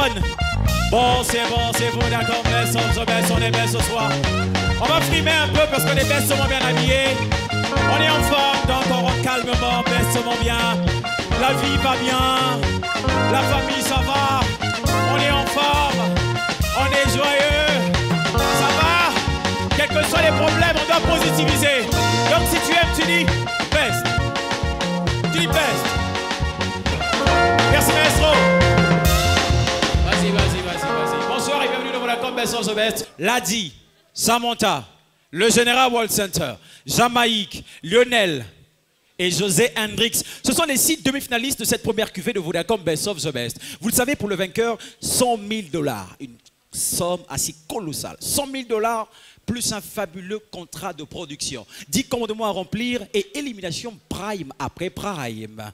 bonne. Bon, c'est bon, d'accord, best of the best, on est best ce soir. On va frimer un peu parce qu'on est bestement bien habillés. On est en forme, donc on rentre calmement, bestement bien. La vie va bien, la famille ça va. On est en forme, on est joyeux, ça va. Quels que soient les problèmes, on doit positiviser. Donc si tu aimes, tu dis best. Tu dis best. Merci maestro. Vas-y. Bonsoir et bienvenue dans Vodacom Best of the Best. Ladi, Samantha, le Général World Center, Jamaïque, Lionel et José Hendrix. Ce sont les 6 demi-finalistes de cette première cuvée de Vodacom Best of the Best. Vous le savez, pour le vainqueur, 100 000 $. Une somme assez colossale. 100 000 $ plus un fabuleux contrat de production. 10 commandements à remplir et élimination prime après prime.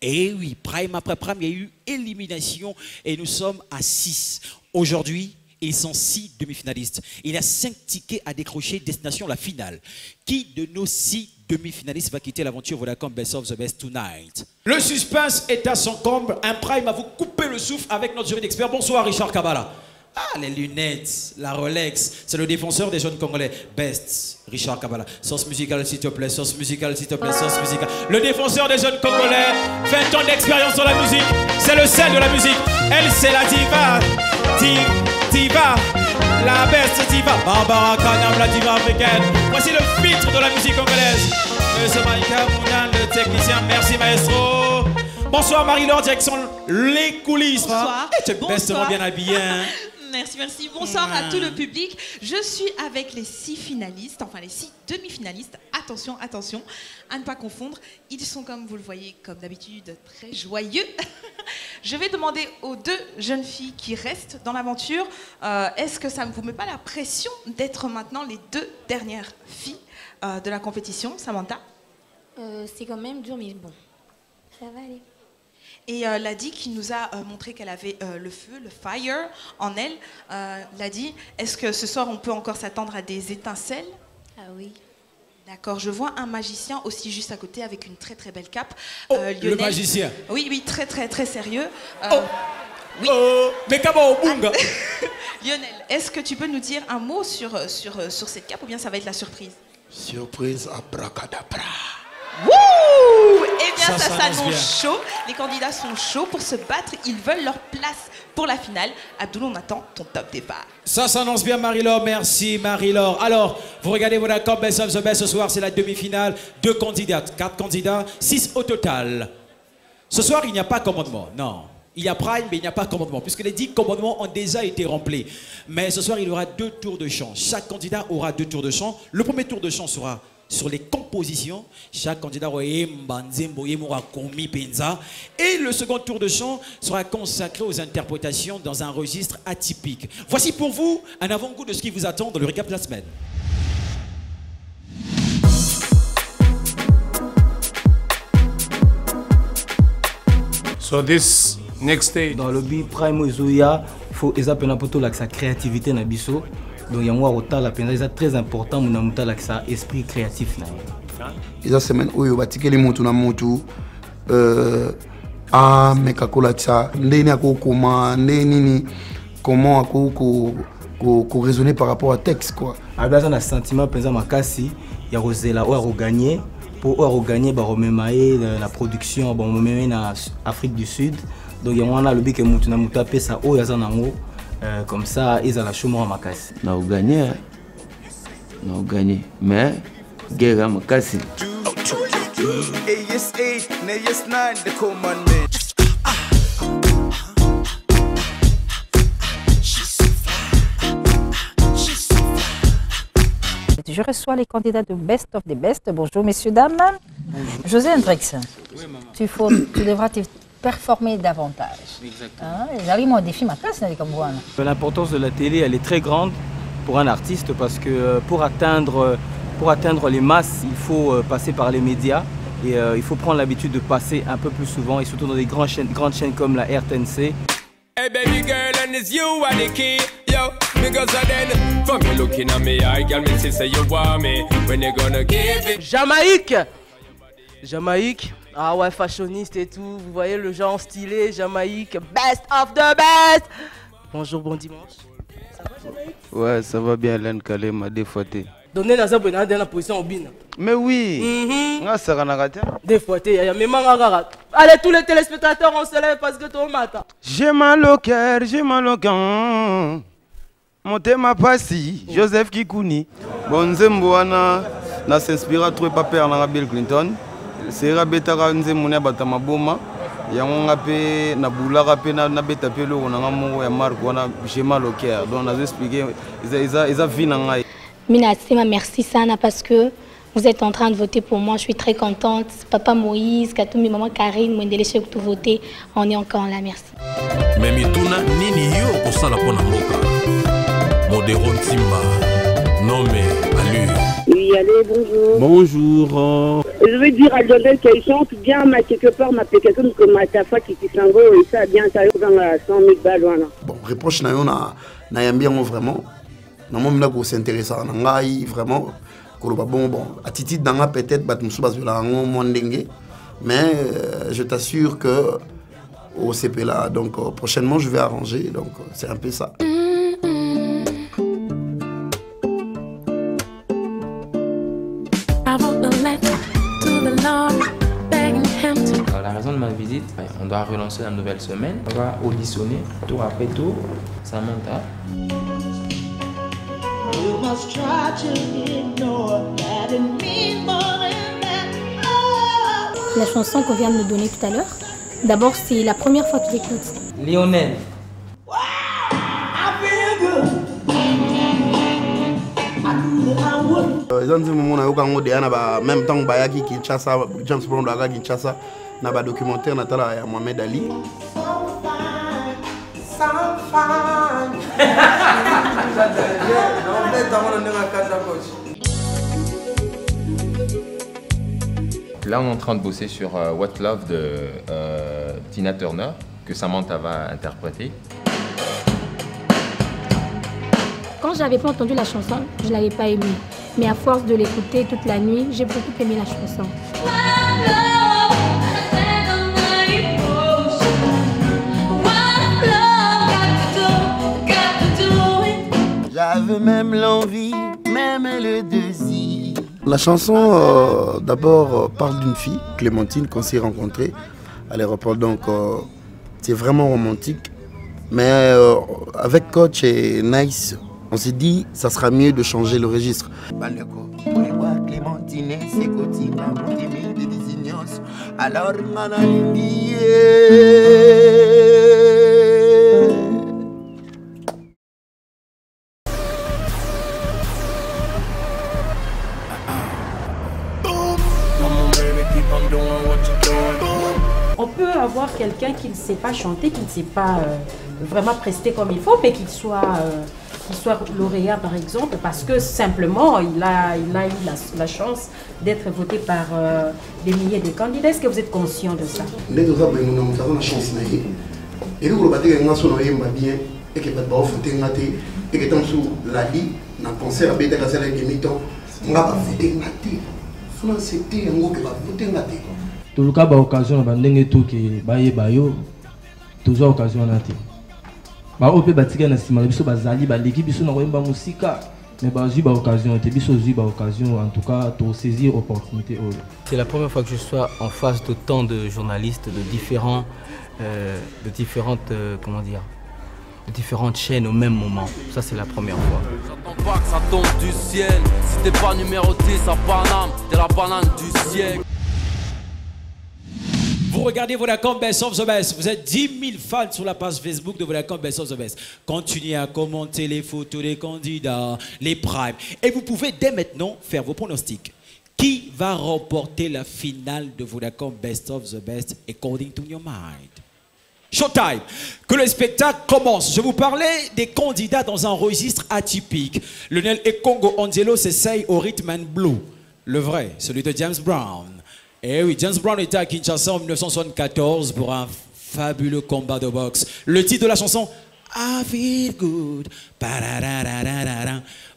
Et oui, prime après prime, il y a eu élimination et nous sommes à 6. Aujourd'hui, ils sont 6 demi-finalistes. Il y a 5 tickets à décrocher, destination la finale. Qui de nos 6 demi-finalistes va quitter l'aventure Vodacom Best of the Best tonight? Le suspense est à son comble. Un prime à vous couper le souffle avec notre jury d'experts. Bonsoir Richard Kabbalah. Ah, les lunettes, la Rolex, c'est le défenseur des jeunes Congolais. Best, Richard Kabbalah. Sauce musicale, s'il te plaît, sauce musicale, s'il te plaît, sauce musicale. Le défenseur des jeunes Congolais, 20 ans d'expérience dans la musique. C'est le sel de la musique. Elle, c'est la diva. Diva, la best diva. Barbara Kanam, la diva africaine. Voici le filtre de la musique congolaise. Monsieur Maïka Mounan, le technicien. Merci, maestro. Bonsoir, Marie-Laure, direction les coulisses. Bonsoir. Tu es bestement bien habillée. Hein? Merci. Bonsoir à tout le public. Je suis avec les 6 finalistes, enfin les 6 demi-finalistes. Attention, à ne pas confondre. Ils sont, comme vous le voyez, comme d'habitude, très joyeux. Je vais demander aux 2 jeunes filles qui restent dans l'aventure, est-ce que ça ne vous met pas la pression d'être maintenant les 2 dernières filles de la compétition, Samantha? C'est quand même dur, mais bon, ça va aller. Et Ladi qui nous a montré qu'elle avait le feu, le fire en elle. Ladi, est-ce que ce soir on peut encore s'attendre à des étincelles? Ah oui. D'accord, je vois un magicien aussi juste à côté avec une très très belle cape. Lionel, le magicien. Oui, très sérieux. Oui. Mais comment au bunga? Lionel, est-ce que tu peux nous dire un mot sur cette cape ou bien ça va être la surprise? Surprise abracadabra. Wouh! Eh bien, ça s'annonce chaud. Les candidats sont chauds pour se battre. Ils veulent leur place pour la finale. Abdoul, on attend ton top départ. Ça s'annonce bien, Marie-Laure. Merci, Marie-Laure. Alors, vous regardez Vodacom Best of the Best ce soir. C'est la demi-finale. 2 candidates, 4 candidats, 6 au total. Ce soir, il n'y a pas commandement. Non. Il y a prime, mais il n'y a pas commandement. Puisque les 10 commandements ont déjà été remplis. Mais ce soir, il y aura 2 tours de chant. Chaque candidat aura 2 tours de chant. Le premier tour de chant sera sur les compositions. Chaque candidat aura commis penza. Et le second tour de chant sera consacré aux interprétations dans un registre atypique. Voici pour vous un avant-goût de ce qui vous attend dans le récap de la semaine. So this next day. Dans le lobby Prime Ozoya, il faut examiner sa créativité na biso. Donc il y a un retard très important pour ça esprit créatif. Eza semaine oyo batikeli mutu na mutu mekakola tsa ndeni akokoma ndeni comment ko raisonner par rapport à texte quoi. Abaza na sentiment penza makasi ya rozela o gagner pour o gagner ba rememaye la production bon rememaye na Afrique du Sud. Donc il y a un lobby que mutu na mutu apesa o yaza nango. Comme ça, ils ont la chômage à Makassi. On a gagné, mais guerre à Makassi. Je reçois les candidats de Best of the Best. Bonjour messieurs, dames. Bonjour. José Hendrix, oui, tu devras te performer davantage. Exactement. J'arrive au défi, ma classe, comme vous. L'importance de la télé, elle est très grande pour un artiste parce que pour atteindre les masses, il faut passer par les médias et il faut prendre l'habitude de passer un peu plus souvent et surtout dans des grandes chaînes comme la RTNC. Hey baby girl, and it's you are the key, yo. Because then, from you looking at me, I got me say you want me. When you gonna give it? Jamaïque, Ah ouais, fashioniste et tout. Vous voyez le genre stylé, Jamaïque, best of the best. Bonjour, bon dimanche. Ça va, Jamaïque? Ouais, ça va bien, Hélène Kalé m'a défouetté. Donnez la zone dans la position au bin. Mais oui. Ça va rater. Défouetté, il y a même un. Allez, tous les téléspectateurs, on se lève parce que tout le matin. J'ai mal au cœur, j'ai mal au cœur. Monté ma passi, Joseph Kikouni. Bon, Zembouana, n'a s'inspira trop pas père dans Bill Clinton. C'est Rabetara Nzemounia Batamaboma. Yango pe na boulaka pe na beta pe lo na ngamo ya marque wana j'ai mal au cœur. Donc on a expliqué ils a vu na ngai. Mina Sema, merci Sana parce que vous êtes en train de voter pour moi. Je suis très contente. Papa Moïse, Katoumi, maman Karine, Mwendele chez tout voter. On est encore là, merci. Mais mituna nini yo ko sala pona mboka. Modéron Timba. Non mais allure. Oui, allez, bonjour. Bonjour. Je veux dire à Lionel qu'il chante bien, mais quelque part, m'a fait quelqu'un comme Matafa qui s'engo et ça bien, ça y dans la 100 000 balles. Bon, reproche na yo na yambia vraiment. Na mo mna ko s'intéresser na ngai vraiment ko ba bon attitude dans peut-être bat musu bazula ngo mondenge mais je t'assure que au CP là donc prochainement je vais arranger donc c'est un peu ça. La raison de ma visite, on doit relancer la nouvelle semaine. On va auditionner tour après tour. Ça monte à... La chanson qu'on vient de me donner tout à l'heure, d'abord c'est la première fois que j'écoute. Lionel. Même temps bayaki Kinshasa, James Brown daga Kinshasa na ba documentaire natala ya Mohamed Ali. Là, on est en train de bosser sur What Love de Tina Turner, que Samantha va interpréter. Quand j'avais pas entendu la chanson, je l'avais pas aimée. Mais à force de l'écouter toute la nuit, j'ai beaucoup aimé la chanson. J'avais même l'envie, même le désir. La chanson d'abord parle d'une fille, Clémentine, qu'on s'est rencontrée à l'aéroport. Donc c'est vraiment romantique. Mais avec Coach et Nice, on s'est dit ça sera mieux de changer le registre. Alors on peut avoir quelqu'un qui ne sait pas chanter, qui ne sait pas vraiment prester comme il faut, mais qu'il soit lauréat par exemple, parce que simplement il a eu la chance d'être voté par des milliers de candidats. Est-ce que vous êtes conscient de ça? Tout le cas, occasion, tout qui baye bayo, toujours occasion nati. Ba ope batika na sima biso bazali ba l'équipe biso na koyemba musika, mais bazu ba occasion, te biso zu ba occasion en tout cas to saisir opportunité. C'est la première fois que je sois en face de tant de journalistes de différentes comment dire, de différentes chaînes au même moment. Ça c'est la première fois. J'attends pas que ça tombe du ciel. Si t'es pas numéroté, ça Paname, t'es la banane du siècle. Vous regardez Vodacom Best of the Best. Vous êtes 10 000 fans sur la page Facebook de Vodacom Best of the Best. Continuez à commenter les photos des candidats, les primes. Et vous pouvez dès maintenant faire vos pronostics. Qui va remporter la finale de Vodacom Best of the Best according to your mind? Showtime. Que le spectacle commence. Je vous parlais des candidats dans un registre atypique. Lionel Ekongo Angelo s'essaye au rhythm and blue. Le vrai, celui de James Brown. Eh oui, James Brown était à Kinshasa en 1974 pour un fabuleux combat de boxe. Le titre de la chanson, I Feel Good,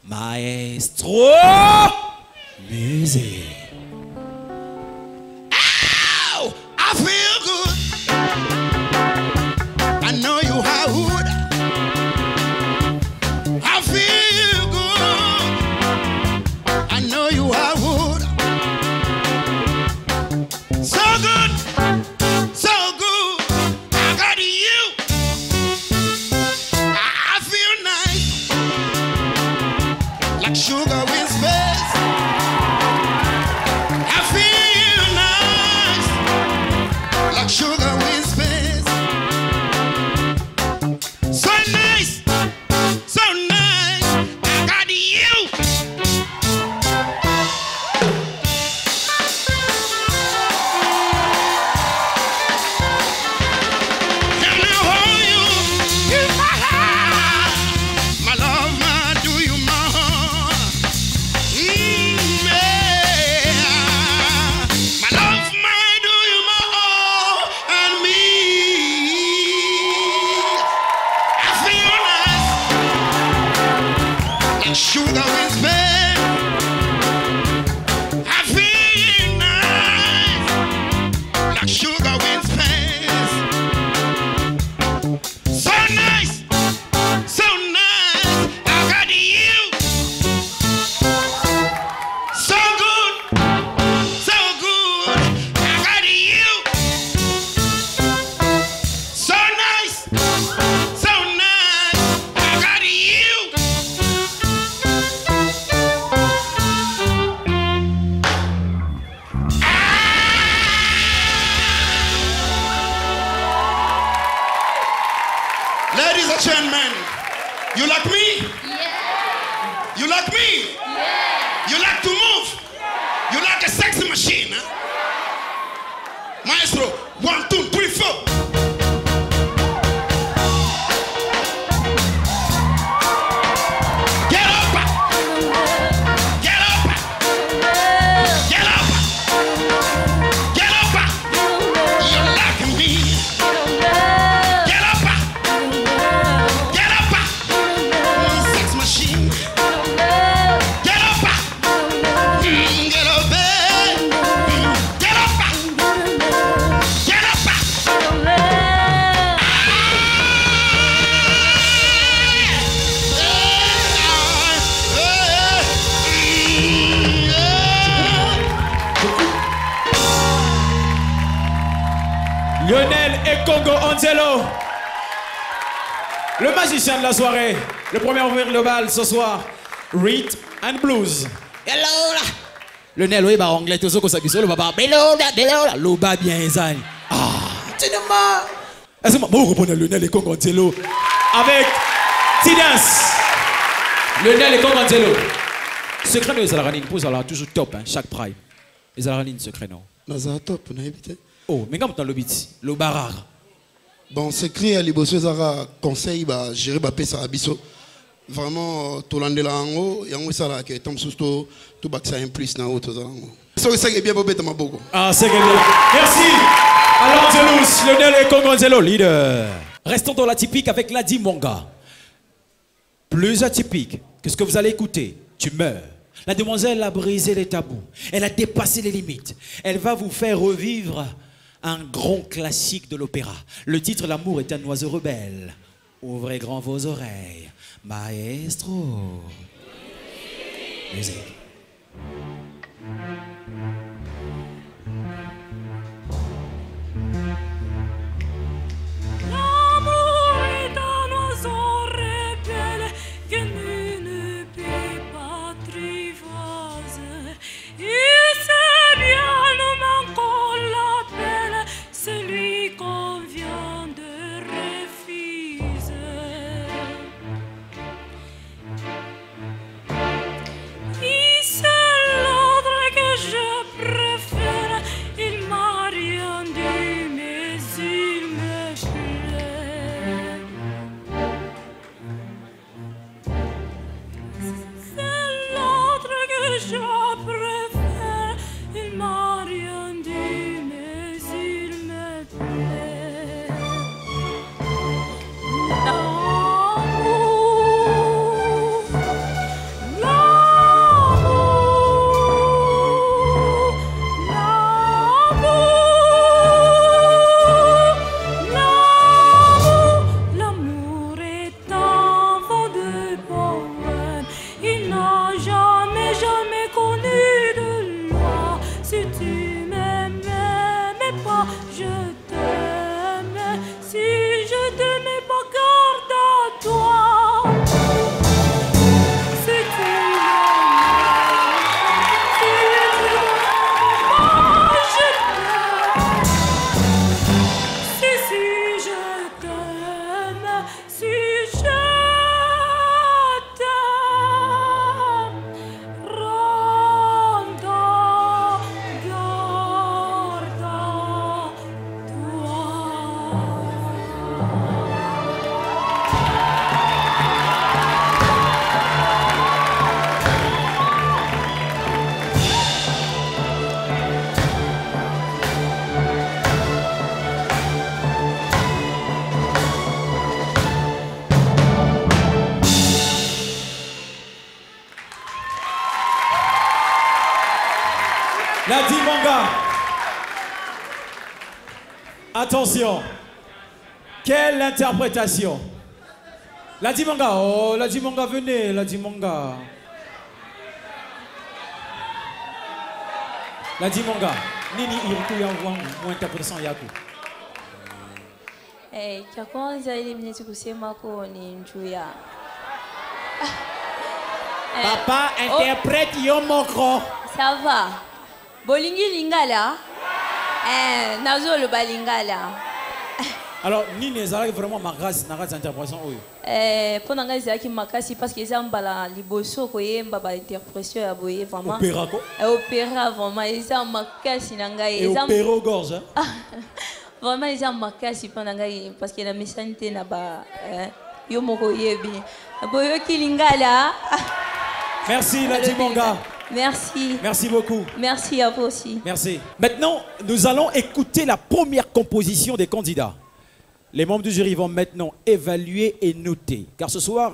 Maestro, musique. I feel good. I know you would. I feel good. I know you would. So good, so good. I got you. I feel nice, like sugar with space. I feel nice, like sugar with space. So nice, so nice. I got you. Let me hold you in my heart. My love, my do you my heart. Yeah. My love, my do you my all and me. I feel nice, like sugar with space. I feel nice, like sugar with space. So nice, so nice. I got you. So good, so good. I got you. So nice, so nice. I got you. Ladies and gentlemen, you like me? Yeah. You like me? Yeah. You like to move? Yeah. You like a sexy machine? Huh? Maestro, 1, 2, 3, 4. Get up! Get up! Get up! Get up! You like me? Get up! Get up! Sex machine. Get up! Get up! Get up! Get up! Lionel et Congo Angelo, le magicien de la soirée, le premier à ouvrir le bal ce soir, Rhythm and Blues. Hello là. Lionel, oui, bah anglais, tout ça qu'on s'habille sur le baba. Hello là, l'oba bien zani. Ah, tu ne m'as. Est-ce que vous comprenez Lionel et Congo Angelo avec Tidas. Lionel et Congo Angelo. Ce créneau, les Alaranines, pour ça, toujours top, hein, chaque prime. Les Alaranines, ce créneau. Dans top, on a évité. Oh, mais quand on a le bit, le barar. Bon, c'est créé à Liboso Zara conseil, bah, gérer Bappé Sarabiso. Vraiment, tout l'année là en haut, et en haut, ça là, que Tom Sousto, tout bac ça un plus dans haut, tout ça. C'est ça qui est bien, Bobé, dans ma bogo. Ah, c'est bien. Merci. Alors, Angelus, Lionel et Congo Angelo, leader. Restons dans l'atypique avec Ladi Monga. Plus atypique que ce que vous allez écouter, tu meurs. La demoiselle a brisé les tabous. Elle a dépassé les limites. Elle va vous faire revivre un grand classique de l'opéra. Le titre, L'amour est un oiseau rebelle. Ouvrez grand vos oreilles. Maestro. Musique. L'amour est un oiseau rebelle que nul ne peut apprivoiser. Il sait bien nous manquons l'appel, celui qu'on vient de refuser. Il sait l'autre que je préfère, il m'a rien dit mais il me plaît. C'est l'autre que je préfère, il m'a rien dit mais il me plaît. L'amour La Dimanga. Attention. Quelle interprétation. La Dimanga. Oh, la Dimanga, venez, la Dimanga. La Dimanga. Nini iriku ya wangu interprétation yako. Eh, kwa kwanza ile mnezi kusema ko ni njuya. Papa interprète yo moko. Ça va. Bolingi lingala. Nazo le balingala. Alors, Nini ezalaki vraiment makasi na kati interprétation oyo. Pendant que ezalaki makasi parce que ezambala liboso koyemba ba interprétation ya boye vraiment. Opéra ko? Opéra vraiment eza makasi na ngai. Et opéra au gorge. Vraiment eza makasi pendant que parce que la méchanité na ba yo moko yebi. Boyo kilingala. Merci la Dimanga. Merci. Merci beaucoup. Merci à vous aussi. Merci. Maintenant, nous allons écouter la première composition des candidats. Les membres du jury vont maintenant évaluer et noter. Car ce soir,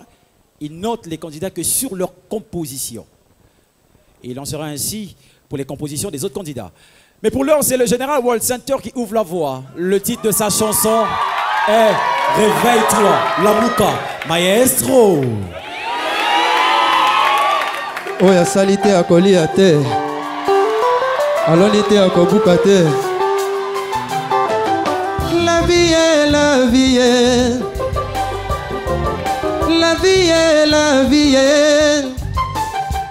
ils notent les candidats que sur leur composition. Et il en sera ainsi pour les compositions des autres candidats. Mais pour l'heure, c'est le Général World Center qui ouvre la voie. Le titre de sa chanson est Réveille-toi, la Mouka, Maestro. Oya salite akolia te alonite akobuka te. La vie est la vie est la vie est la vie est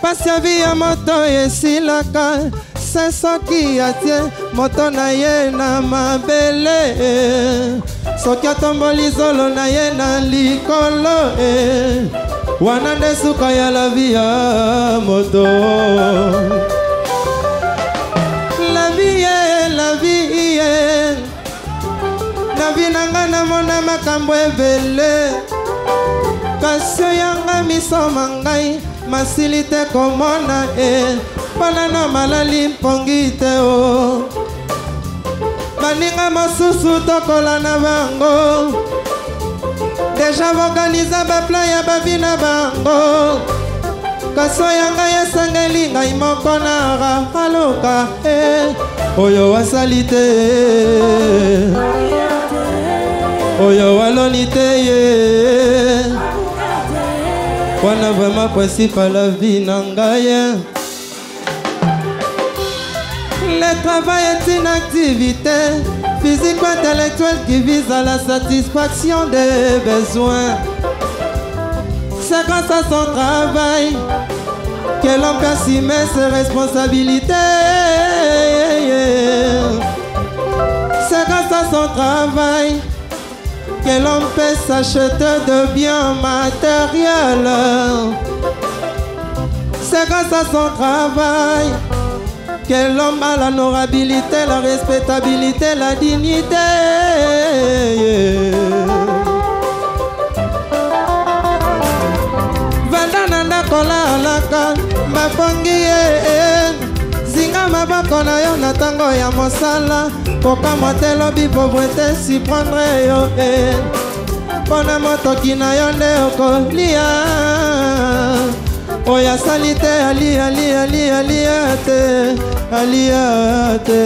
pasi ya vie ya moto esilaka se soki atie moto na ye na mabele soki atomboli zolo na ye na likolo wana nde suka ya la vie ya moto. La vie est la vie est na vie nanga namona makambo ebele kasi oyanga miso mangai masili te komona mpona na malali mpongi te o baninga mosusu tokola na bango deja voganiza bapla ya bavi na bango kasi oyanga yesengeli ngai moko na rafaluka oyo wasali te oyo waloni te ye wana vraiment principal la vie na ngai. Le travail est une activité physique ou intellectuelle qui vise à la satisfaction des besoins. C'est grâce à son travail que l'homme peut assumer ses responsabilités. C'est grâce à son travail que l'homme peut s'acheter de biens matériels. C'est grâce à son travail que l'homme a l'honorabilité, la respectabilité, la dignité. Vandananda kola alaka mapongi zinga maboko na yo na tango ya mosala kokama te lobi pauvreté si prendre yo mpona motoki na yo nde okolia oyo asali te alia te alia te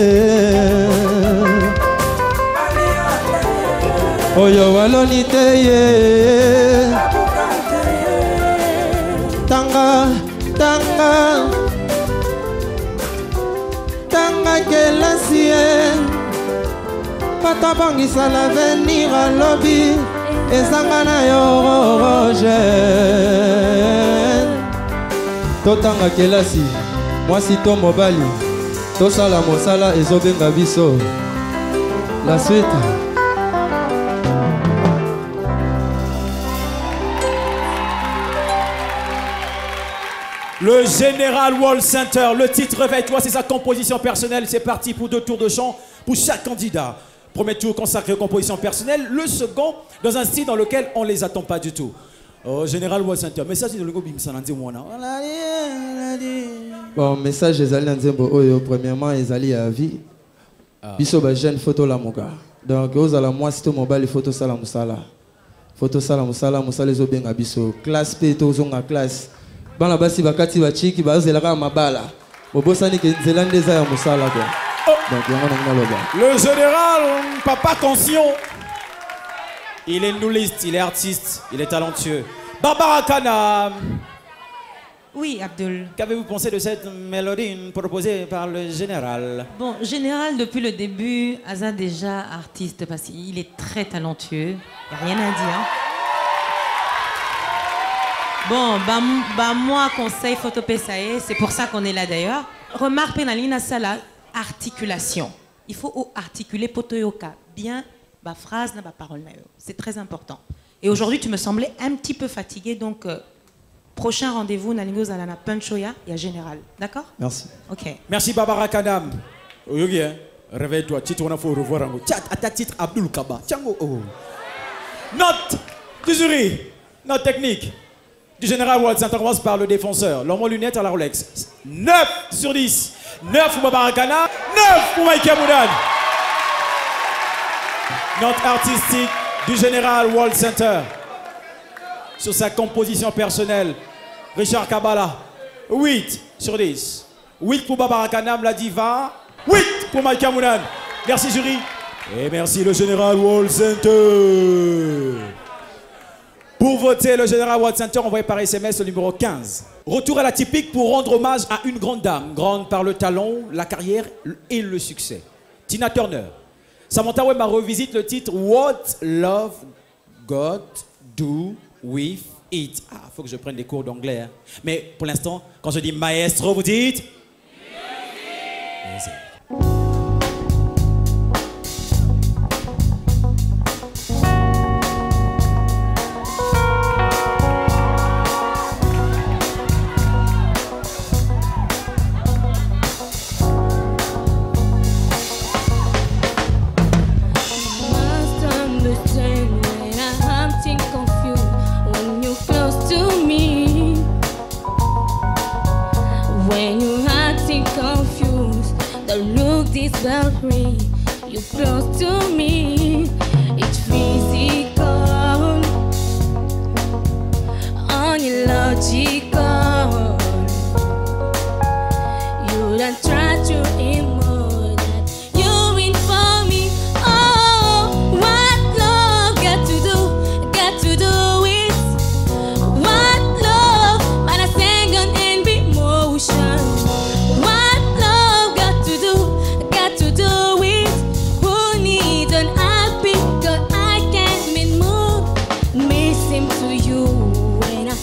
oyo waloni te ye tanga kelasi ye pata bongisa l'avenir alobi ezanga na yo roge totanga kelasi mwasi to mobali tosala mosala ezobenga biso la suite. Le Général World Center, le titre Réveille-toi, c'est sa composition personnelle. C'est parti pour 2 tours de chant pour chaque candidat. Premier tour consacré aux compositions personnelles, le second dans un style dans lequel on ne les attend pas du tout. Oh, Général World Center, message de l'ego bimsananzi mwana. Bon, message ezali na nzembo oyo premièrement ezali ya vie. Biso ba jeune photo la moka. Donc ozala mwasi to mobali photo sala musala. Photo sala musala musala zo benga biso. Classe P to zonga classe. Bana basi bakati ba chiki bazelaka mabala. Le général Papa Conscient, il est nouliste, il est artiste, il est talentueux. Barbara Kana. Oui, Abdul. Qu'avez-vous pensé de cette mélodie proposée par le général? Bon, général, depuis le début, Aza déjà artiste parce qu'il est très talentueux. Il n'y a rien à dire. Bon, moi, conseil photo PSAE, c'est pour ça qu'on est là d'ailleurs. Remarque Pénaline, ça la articulation. Il faut articuler potoyoka bien ma phrase, ma parole. C'est très important. Et aujourd'hui, tu me semblais un petit peu fatigué, donc prochain rendez-vous, Nalingo Zalana Punchoya, il y a général. D'accord? Merci. Ok. Merci Barbara Kadam. Oyogi, réveille-toi, titre on a faut revoir un mot. Tchat, à ta titre Abdul Kaba. Tchango, oh. Note du jury, note technique du général Waltz. On commence par le défenseur. L'homme aux lunettes à la Rolex. 9 sur 10. 9 pour Barbara Kana, 9 pour Mike Moudan. Note artistique du général World Center sur sa composition personnelle. Richard Kabbalah, 8 sur 10. 8 pour Barbara Kanam, la diva. 8 pour Mike Mounan. Merci jury. Et merci le général World Center. Pour voter le général World Center, envoyé par SMS au numéro 15. Retour à la typique pour rendre hommage à une grande dame. Grande par le talent, la carrière et le succès. Tina Turner. Samantha Wema revisite le titre What Love Got Do With It. Ah, faut que je prenne des cours d'anglais. Hein. Mais pour l'instant, quand je dis maestro, vous dites music. Free. You close to me, it's physical, only logical. You don't try to ignore that you in for me. Oh, what love got to do with what love, but I sang on and emotion. What love got to do with who needs an happy, cause I can't be moved. Missing to you when I'm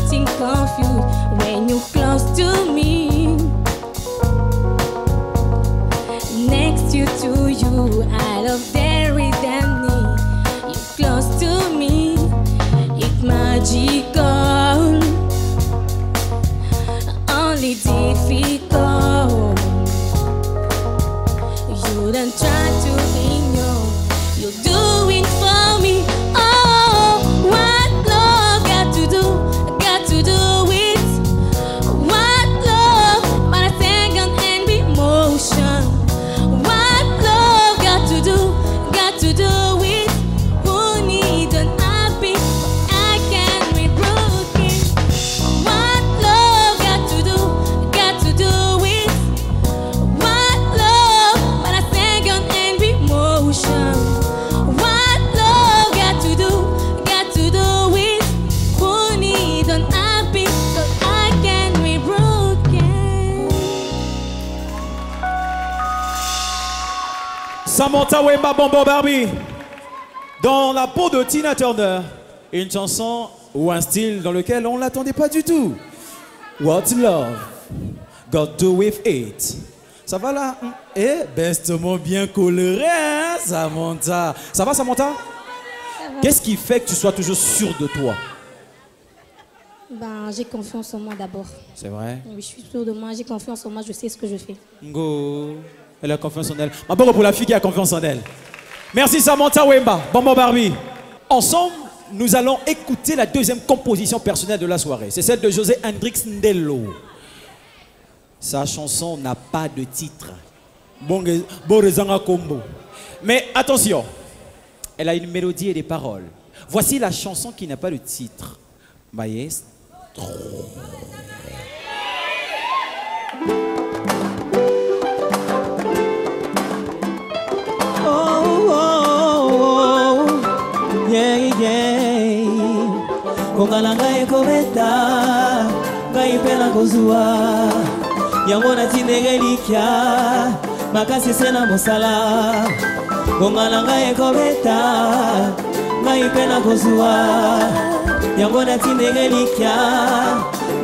too confused. When you're close to me, next to you, I love there is than me. You're close to me, it's magical, only difficult. You don't try to ignore. You're doing for me. Oh, what love got to do with what love, but I sang on and emotion. What love got to do with who needs an happy, I can't be broken. What love got to do with what love, but I sang on and emotion. What love got to do with who needs an happy, cause I can't be broken. Samantha Wema Bombo Barbie. Dans la peau de Tina Turner. Une chanson ou un style dans lequel on ne l'attendait pas du tout. What love got to do with it. Ça va là? Eh, bestement bien coloré, hein, Samantha. Ça va, Samantha? Qu'est-ce qui fait que tu sois toujours sûre de toi? Ben, j'ai confiance en moi d'abord. C'est vrai? Oui, je suis sûre de moi, j'ai confiance en moi, je sais ce que je fais. Ngo, elle a confiance en elle. Ma bonne pour la fille qui a confiance en elle. Merci Samantha Wemba, Bombo Barbie. Ensemble, nous allons écouter la deuxième composition personnelle de la soirée. C'est celle de José Hendrix Ndello. Sa chanson n'a pas de titre. Mais attention, elle a une mélodie et des paroles. Voici la chanson qui n'a pas de titre. Maestro. ngonga na ngai ekobeta ngai mpe nakozwa yango natindengelikia makasi se na mosala ngonga na ngai ekobeta ngai mpe nakozwa yango natindengelikia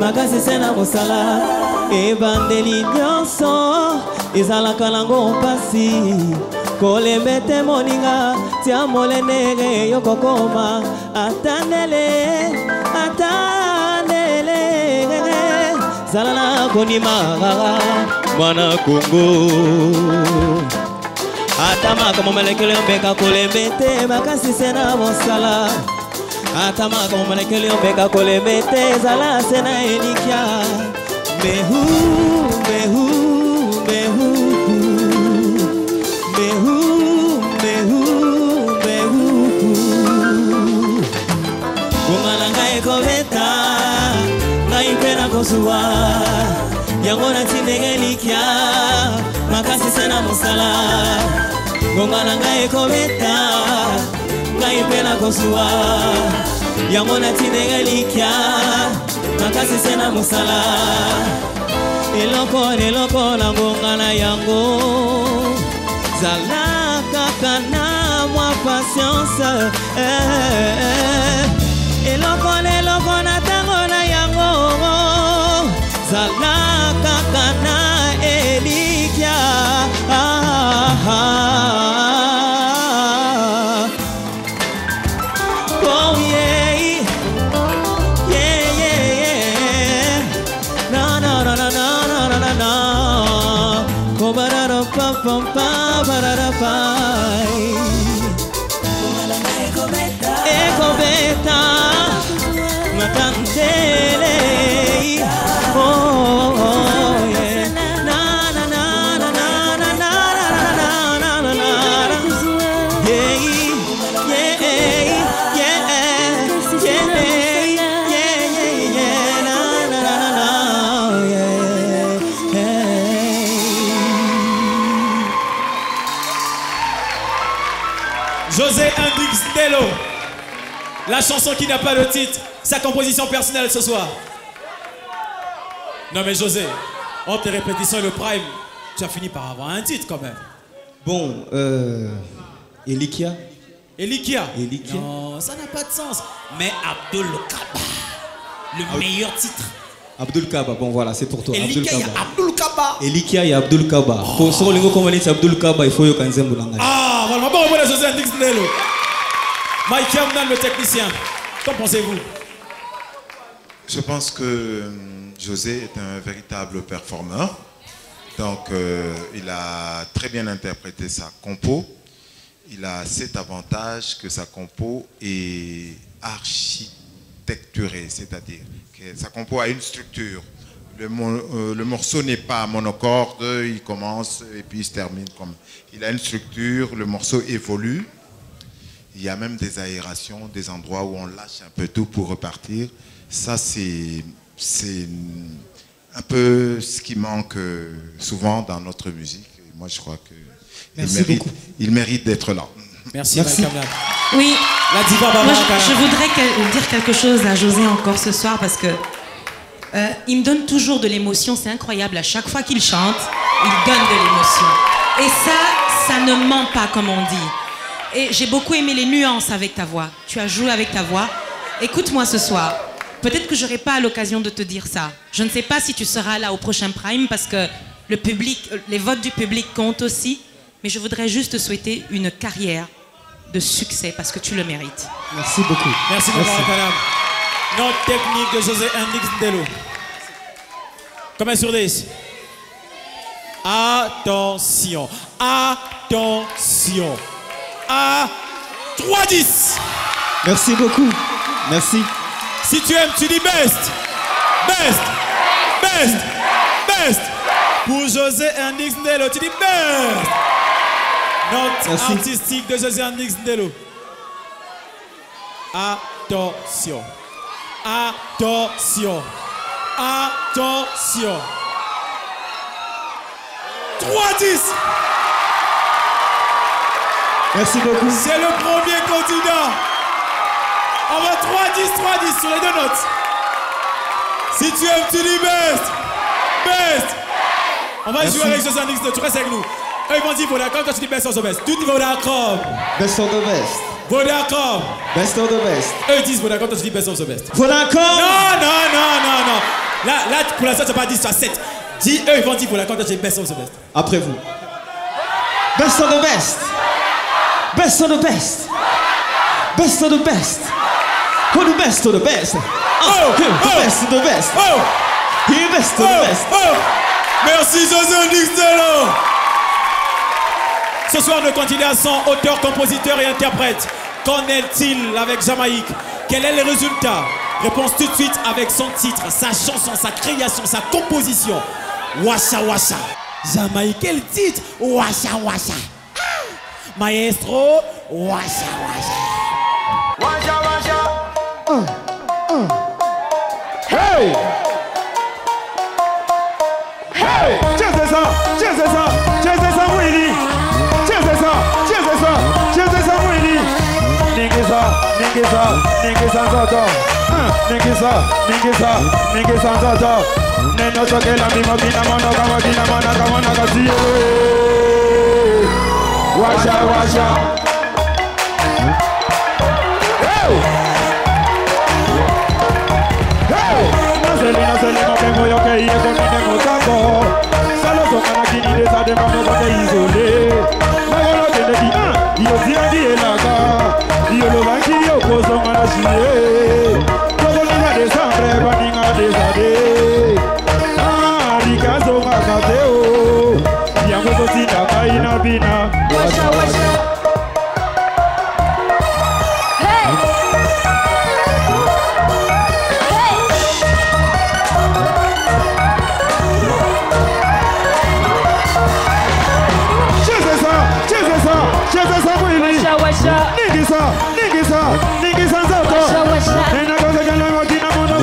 makasi se na mosala ebandeli nyonso ezalaka nango mpasi kolemba ete moninga tia molendenge yokokoma atandele zala na konima mwana Kongo atamaka momelekele yombeka kolemba ete makasi se na mosala atamaka momelekele yombeka kolemba ete ezala se na elikya mehu ekobeta ngai mpe nakozwa yango natindengelikia makasi se na mosala ngonga na ngai ekobeta ngai mpe nakozwa yango natindengelikia makasi se na mosala eloko na ngonga na yango zala kaka na mwa patience eloko na tango na yango zala kaka na elikya oh yeah na kobarara pa barara pa ekobeta matantele yeah na José Hendrix Ndelo, la chanson qui n'a pas de titre, sa composition personnelle ce soir. Non mais José, entre tes répétitions et le prime, tu as fini par avoir un titre quand même. Bon, Elikia. Elikia. Elikia. Non, ça n'a pas de sens. Mais Abdul Kaba, le meilleur titre. Abdul Kaba, bon voilà, c'est pour toi. Elikia, il y a Abdul Kaba. Elikia, il y a Abdul Kaba. Pour ce qu'on va dire Abdul Kaba, il faut y avoir un zembulanga. Ah, voilà, bon, on va José Hendrix Ndelo. Mike Hamdan, le technicien. Qu'en pensez-vous? Je pense que José est un véritable performeur. Donc, il a très bien interprété sa compo. Il a cet avantage que sa compo est architecturée, c'est-à-dire que sa compo a une structure. Le morceau n'est pas monocorde, il commence et puis il se termine comme... Il a une structure, le morceau évolue. Il y a même des aérations, des endroits où on lâche un peu tout pour repartir. Ça, c'est un peu ce qui manque souvent dans notre musique. Et moi, je crois qu'il mérite d'être là. Merci. Oui, la diva moi, je voudrais dire quelque chose à José encore ce soir parce que il me donne toujours de l'émotion. C'est incroyable. À chaque fois qu'il chante, il donne de l'émotion. Et ça ne ment pas, comme on dit. Et j'ai beaucoup aimé les nuances avec ta voix. Tu as joué avec ta voix. Écoute-moi ce soir. Peut-être que je n'aurai pas l'occasion de te dire ça. Je ne sais pas si tu seras là au prochain Prime parce que le public, les votes du public comptent aussi. Mais je voudrais juste te souhaiter une carrière de succès parce que tu le mérites. Merci beaucoup. Merci beaucoup, madame. Notre technique de José Hendrix Ndelo. Combien sur 10? Attention. Attention. À 3-10. Merci beaucoup. Merci. Si tu aimes, tu dis best. Best. Best. Best. Pour José Hendrix Ndelo, tu dis best. Note artistique de José Hendrix Ndelo. Attention. Attention. Attention. 3-10. Merci beaucoup. C'est le premier candidat On va 3-10 sur les deux notes. Si tu aimes, tu dis best. Best. On va jouer avec 70, tu restes avec nous. Eux ils vont dire Vodacom, toi tu dis best of the best. Tu dis Vodacom. Best of the best. Vodacom. Best of the best. Eux ils disent Vodacom, toi tu dis best of the best. Vodacom. Non. Là, pour l'instant, tu n'as pas dit, tu as 7. Dis, eux ils vont dire Vodacom, toi tu dis best of the best. Après vous. Best of the best. Best of the best. Best of the best. Who the best of the best? The best of the best. The best of the best. Merci José Dixelo. Ce soir, nous continuons à son auteur, compositeur et interprète. Qu'en est-il avec Jamaïque? Quel est le résultat? Réponse tout de suite avec son titre, sa chanson, sa création, sa composition. Washa Washa. Jamaïque, quel titre? Washa Washa. Maestro, Washa Washa. Washa Washa. Hey! Hey! Cheze ça, Willy. Cheze ça, Willy. Ningisa Zoto. Ningisa Zoto. Neno toque la misma kina mono kama kaziyo. Washa. Naseli mapengo yoke iye komine motango. Salo sokana kini desa de mamo kote isole. Magolo kende ki iyo zira di elaka. Iyo lo banki yo koso ngana shiye. Togo linga de sambre baninga de sade. Rikazo kakateo. Yango to sita kaina bina. Washa. Ningisa Zoto. Nena kosa kala makina mono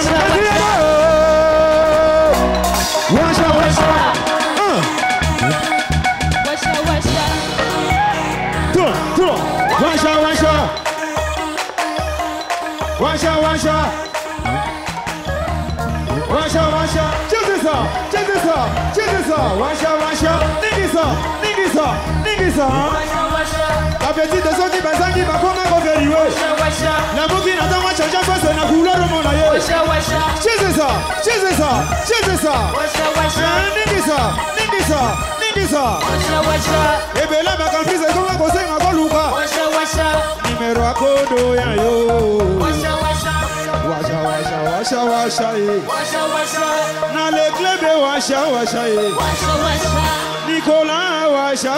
Washa. Cheze ça. Ningisa. La petite de qui bazangi va comme un conférié. La bouquine attend moi changer face na couleur de mon aïe. Cheze ça. Ningisa. Et bien là ma camprise comme un conseil ma goluka. Numéro à kodo ya yo. Washa. Na le club washa. Nicolas washa.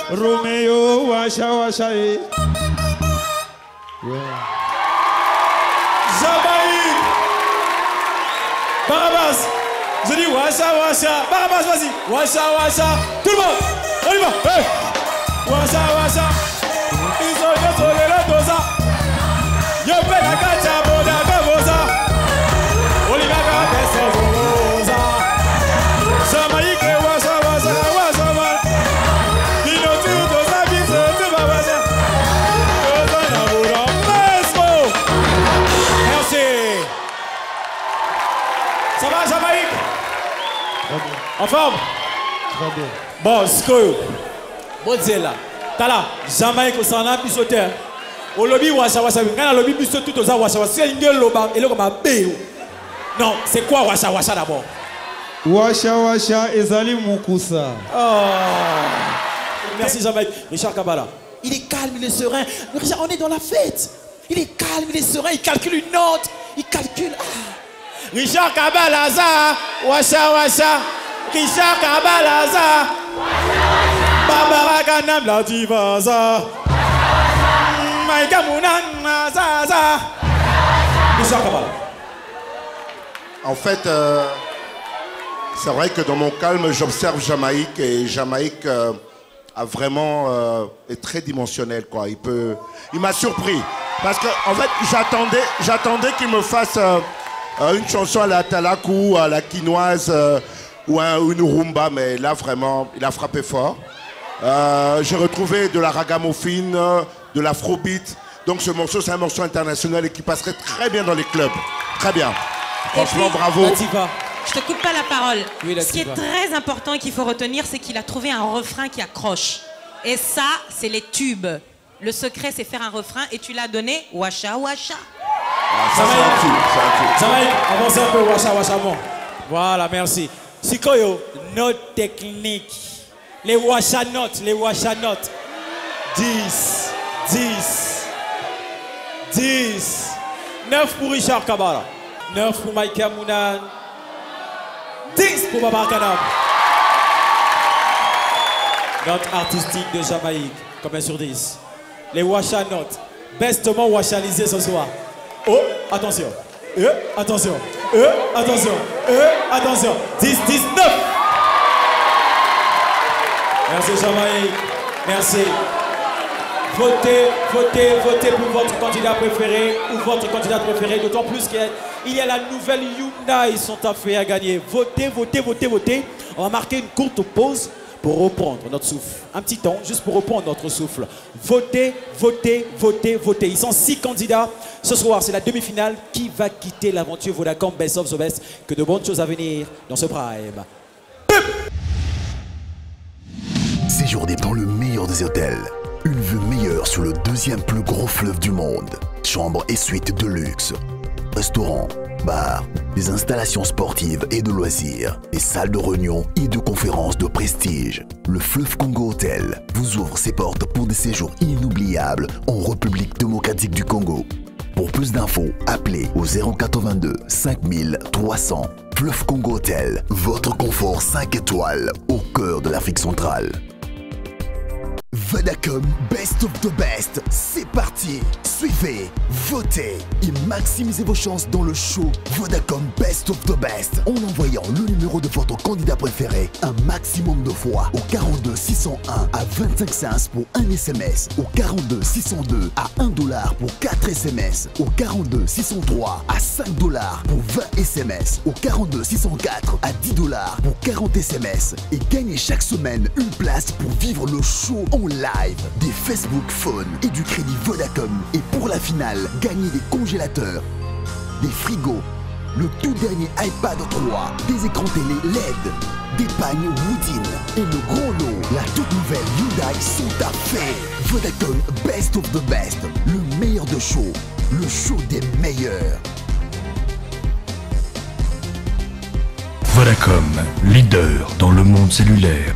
Romeo washa. Jamaïque. Barabas. Je dis washa. Barabas, vas-y. Washa. Tout le monde. On y va. Hey. Washa. Ils ont désolé le dosa. Yo pe la kacha boda kabosa. Oliva kabesa boza. Jamaïque washa. Dino tu dosa biso tu babasa. Dosa na boda mesmo. Merci. Ça va Jamaïque? En forme? Très bien. Bon, Skoyo. Bodzela. Tala, Jamaïque au sana pisoteur. Au lobby washa. Quand le lobby biso tout aux washa. C'est une loba et le comme béo. Non, c'est quoi washa d'abord? Washa ezali mukusa. Oh. Merci Jamaïque. Richard Kabala. Il est calme, il est serein. Richard, on est dans la fête. Il est calme, il est serein. Il calcule une note. Il calcule. Richard Kabala za. Washa. Richard Kabala za. Barbara Kanam la diva za. Maïka Mounana za. Richard Kabala. En fait, c'est vrai que dans mon calme, j'observe Jamaïque et Jamaïque a vraiment est très dimensionnel quoi. Il m'a surpris parce que en fait j'attendais qu'il me fasse une chanson à la talakou, à la quinoise ou une rumba, mais là vraiment il a frappé fort. J'ai retrouvé de la ragamuffin, de l'afrobeat. Donc ce morceau, c'est un morceau international et qui passerait très bien dans les clubs. Très bien. Franchement, bravo. Je te coupe pas la parole. Oui, Ce qui est très important et qu'il faut retenir, c'est qu'il a trouvé un refrain qui accroche. Et ça, c'est les tubes. Le secret, c'est faire un refrain et tu l'as donné, Washa Washa. Ça va, avancez un peu, Washa Washa. Voilà, merci. Sikoyo, note technique. Les Washa notes, les Washa notes. 10, 10, 10. 9 pour Richard Kabala. 9 pour Mike Mounan. 10 pour Baba Kanab. Note artistique de Jamaïque, combien sur 10? Les Washa notes, bestement washalisés ce soir. Oh, attention. Attention. Attention. Attention. 10, 19. Merci Jamaïque. Merci. Votez, votez, votez pour votre candidat préféré ou votre candidate préférée. D'autant plus qu'il y a la nouvelle Hyundai Santa Fe à gagner. Votez, votez, votez, votez. On va marquer une courte pause pour reprendre notre souffle. Un petit temps, juste pour reprendre notre souffle. Votez, votez, votez, votez. Ils sont 6 candidats. Ce soir, c'est la demi-finale. Qui va quitter l'aventure Vodacom Best of the Best? Que de bonnes choses à venir dans ce prime. Séjournez dans le meilleur des hôtels. Une vue meilleure sur le 2e plus gros fleuve du monde. Chambres et suites de luxe. Restaurants, bars, des installations sportives et de loisirs. Des salles de réunion et de conférences de prestige. Le Fleuve Congo Hotel vous ouvre ses portes pour des séjours inoubliables en République démocratique du Congo. Pour plus d'infos, appelez au 082 5300. Fleuve Congo Hotel, votre confort 5 étoiles au cœur de l'Afrique centrale. Vodacom Best of the Best, c'est parti. Suivez, votez et maximisez vos chances dans le show Vodacom Best of the Best en envoyant le numéro de votre candidat préféré un maximum de fois au 42 601 à 25 cents pour un SMS, au 42 602 à $1 pour 4 SMS, au 42 603 à $5 pour 20 SMS, au 42 604 à $10 pour 40 SMS et gagnez chaque semaine une place pour vivre le show en live, des Facebook Phone et du crédit Vodacom. Et pour la finale, gagnez des congélateurs, des frigos, le tout dernier iPad 3, des écrans télé LED, des pagnes Woodin et le gros lot, la toute nouvelle Hyundai Santa Fe. Vodacom Best of the Best, le meilleur de show, le show des meilleurs. Vodacom, leader dans le monde cellulaire.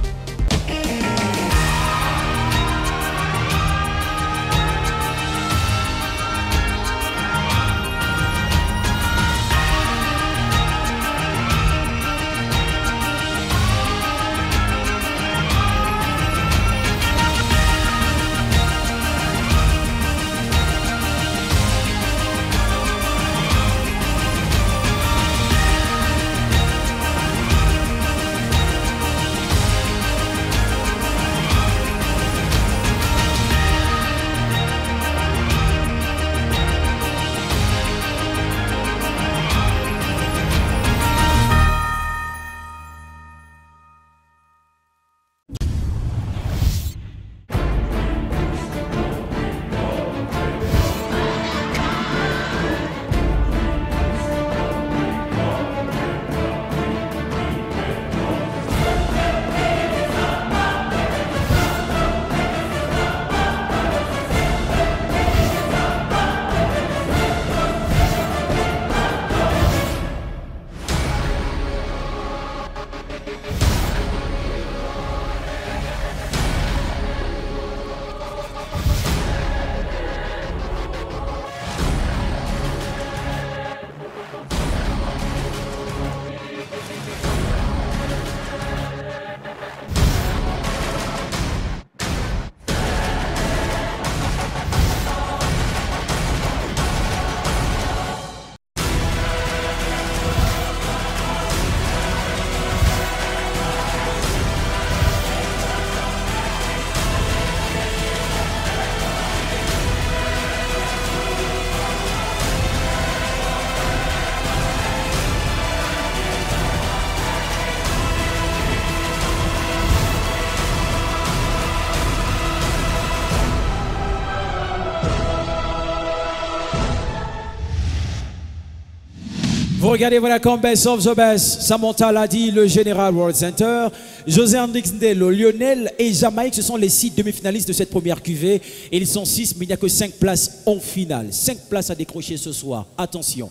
regardez, voilà comme Best of the Best. Samantha l'a dit, le Général World Center. José Hendrix Ndelo, Lionel et Jamaïque, ce sont les 6 demi-finalistes de cette première cuvée. Et ils sont 6, mais il n'y a que 5 places en finale. 5 places à décrocher ce soir. Attention.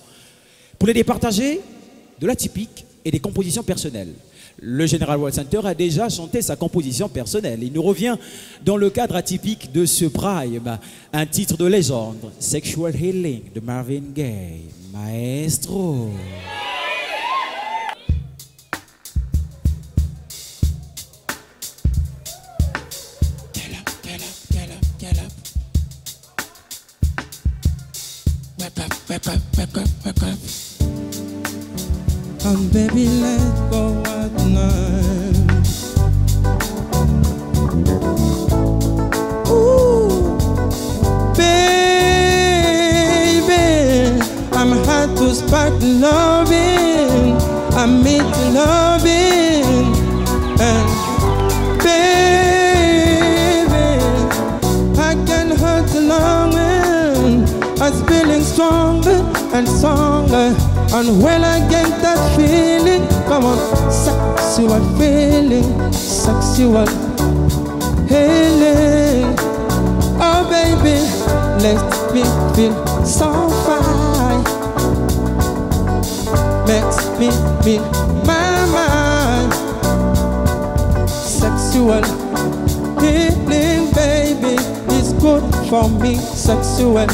Pour les départager, de la typique et des compositions personnelles. Le Général World Center a déjà chanté sa composition personnelle. Il nous revient dans le cadre atypique de ce prime, un titre de légende, Sexual Healing de Marvin Gaye, Maestro. Wake up. Baby, let's go out tonight. Ooh, baby, I'm hard to spark loving. I'm made to loving. And baby, I can hurt the longing. I'm feeling stronger and stronger. And when I get that feeling, come on, sexual feeling, sexual healing. Oh baby, let me feel so fine. Makes me feel my mind. Sexual healing, baby, is good for me. Sexual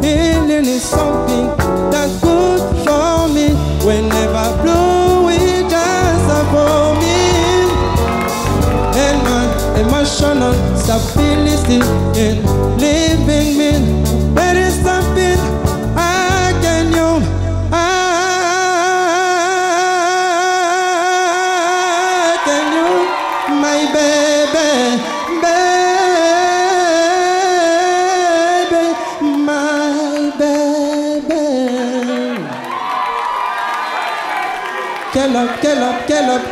healing is something that's good for me. Whenever blue it just for me. And my emotional stability in living me. There is something I can use. I can use my baby.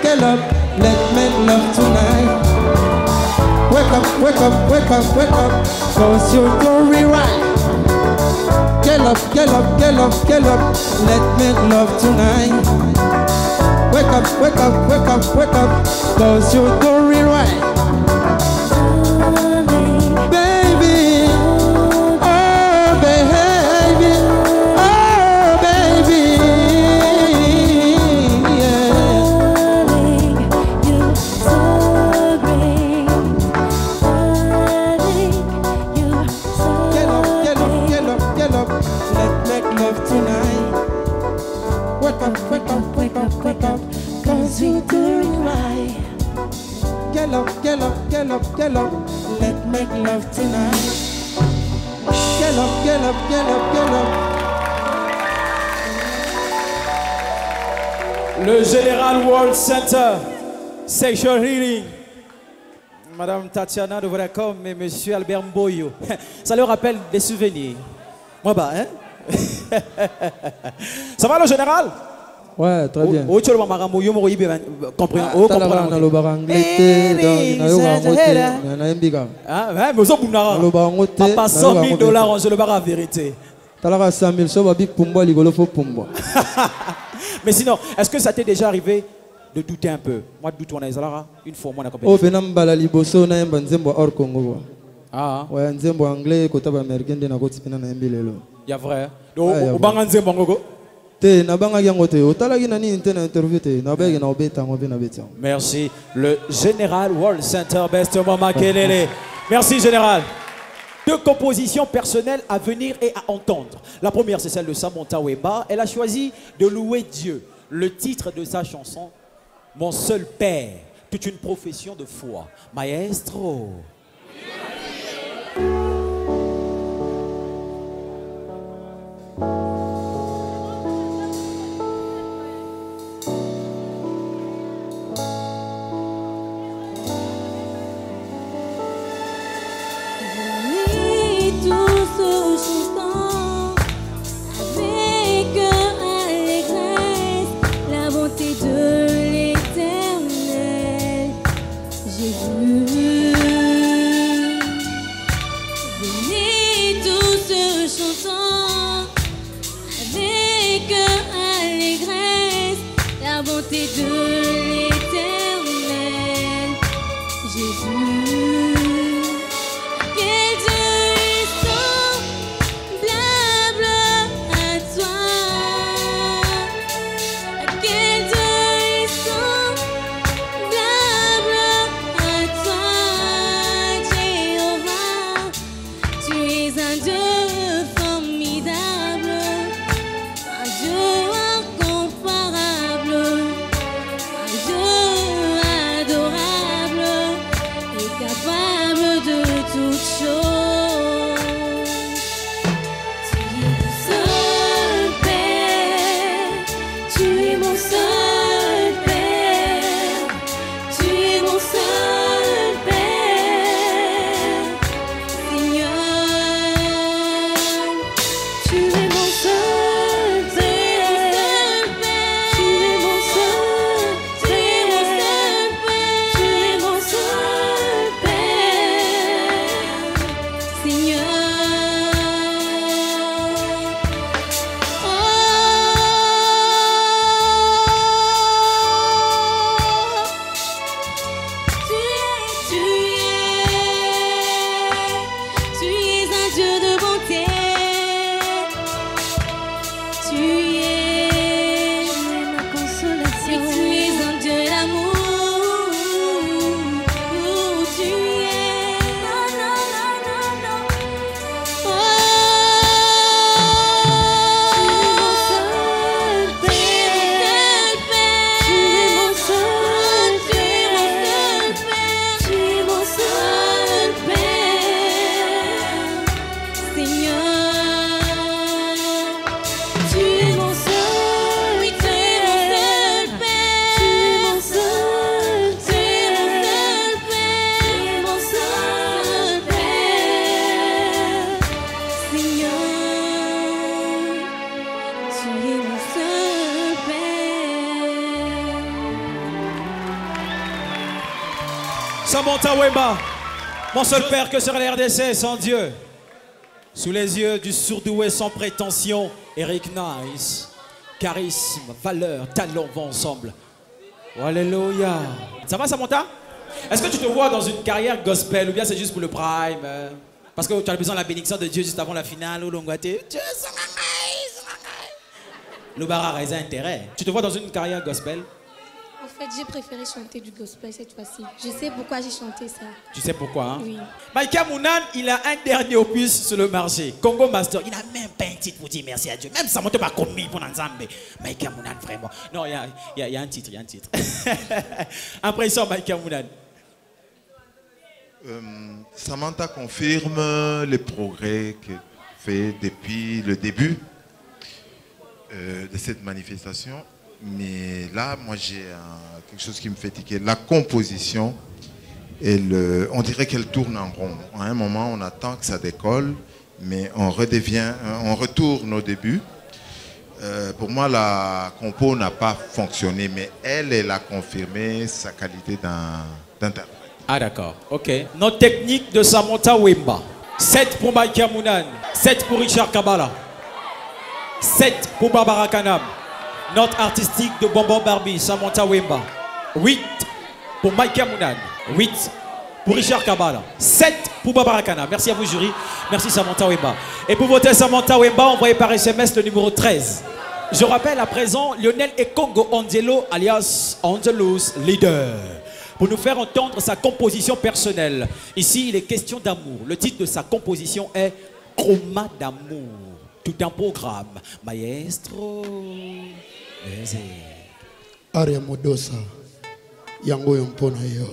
Get up, let's make love tonight. Wake up, wake up, wake up, wake up, cause you're going right. Get up, let's make love tonight. Wake up, wake up, wake up, wake up, cause you're going right. Baby, oh baby, oh baby. Get up, let's make love tonight. Get up. Le Général World Center, Sexual Healing. Madame Tatiana de Vodacom et Monsieur Albert Mboyo. Ça leur rappelle des souvenirs. Moi, bah, hein? Ça va le Général? Ouais, très bien. Oh, tu as le maramou, yo moro ibe comprendre. Oh, comprendre. Na lo baranglete, na yo bangote, na embiga. Ah, ouais, mais ça boumnara. Na lo bangote. Papa 100 000 $, on se le barre à vérité. Talaka 100 000, so ba big pumbo ligolo fo pumbo. Mais sinon, est-ce que ça t'est déjà arrivé de douter un peu? Moi, de douter, on a Zalara une fois, moi, on a compris. Oh, venam bala liboso na yemba nzembo hors Congo. Ah. Ouais, nzembo anglais, kota ba américain de na kotipina na embilelo. Ya vrai. Donc, au banga nzembo ngogo. Merci. Le Général World Center Best Mama Kelele. Merci Général. 2 compositions personnelles à venir et à entendre. La première, c'est celle de Samantha Wemba. Elle a choisi de louer Dieu. Le titre de sa chanson, Mon seul père, toute une profession de foi. Maestro. J'ai vu la bonté de l'Éternel. Jésus, quel Dieu est semblable à toi. Quel Dieu est semblable à toi, Jéhovah. Tu es un Dieu formidable, un Dieu incomparable, un Dieu adorable et capable de toutes choses. Tu es mon seul Père, tu es mon seul Père, tu es mon seul Père, Seigneur. Tu es mon seul Père, tu es mon seul Père, tu es mon seul Père, Seigneur. Tu es un Dieu de bonté. Tu es ma consolation. Et tu es un Dieu d'amour. Tu es. Non, non, non, non, non. Tu es mon seul Père. Tu es mon seul Père. Seigneur. Tu es mon seul, oui, tu es mon seul Père. Tu es mon seul Père. Seigneur, tu es mon seul Père. Samantha Wemba, mon seul père, que serait la RDC sans Dieu? Sous les yeux du surdoué sans prétention, Eric Nice. Charisme, valeur, talent vont ensemble. Alléluia. Ça va Samantha? Est-ce que tu te vois dans une carrière gospel ou bien c'est juste pour le prime? Parce que tu as besoin de la bénédiction de Dieu juste avant la finale ou l'ongouaté. Le barra a intérêt. Tu te vois dans une carrière gospel? En fait, j'ai préféré chanter du gospel cette fois-ci. Je sais pourquoi j'ai chanté ça. Tu sais pourquoi, hein? Oui. Maïka Mounan, il a un dernier opus sur le marché. Congo Master, il n'a même pas un titre pour dire merci à Dieu. Même ça m'a pas commis pour l'ensemble. Maïka Mounan, vraiment. Non, il y a un titre, il y a un titre. Impression, Maïka Mounan. Samantha confirme les progrès qu'elle fait depuis le début de cette manifestation. Mais là, moi, j'ai quelque chose qui me fait tiquer. La composition, on dirait qu'elle tourne en rond. À un moment, on attend que ça décolle, mais on retourne au début. Pour moi, la compo n'a pas fonctionné, mais elle a confirmé sa qualité d'interprète. Ah d'accord, ok. Notre technique de Samantha Wemba. 7 pour Maïka Mounan, 7 pour Richard Kabala, 7 pour Barbara Kanam. Note artistique de Bonbon Barbie, Samantha Wemba. 8 pour Maïka Mounan, 8 pour Richard Kabala, 7 pour Barbara Kanam. Merci à vous jury, merci Samantha Wemba. Et pour voter Samantha Wemba, envoyez par SMS le numéro 13. Je rappelle à présent Lionel Ekongo Angelo alias Angelus Leader, pour nous faire entendre sa composition personnelle. Ici, il est question d'amour. Le titre de sa composition est Chroma d'amour. Tout un programme. Maestro. Aria Modosa. Yango yompona yo.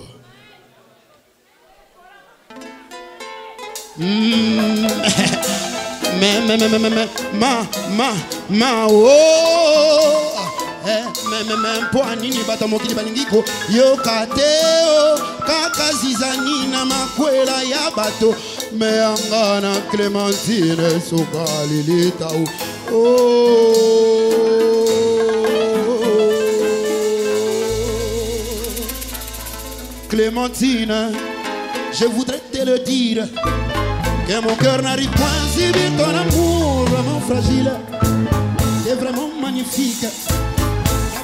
mpo anini bato mokili balingiko yoka te o kaka zizani na makwela ya bato meyanga na Clémentine soka lilita Clémentine, je voudrais te le dire que mon cœur n'arrive point à subir ton amour vraiment fragile. C'est vraiment magnifique.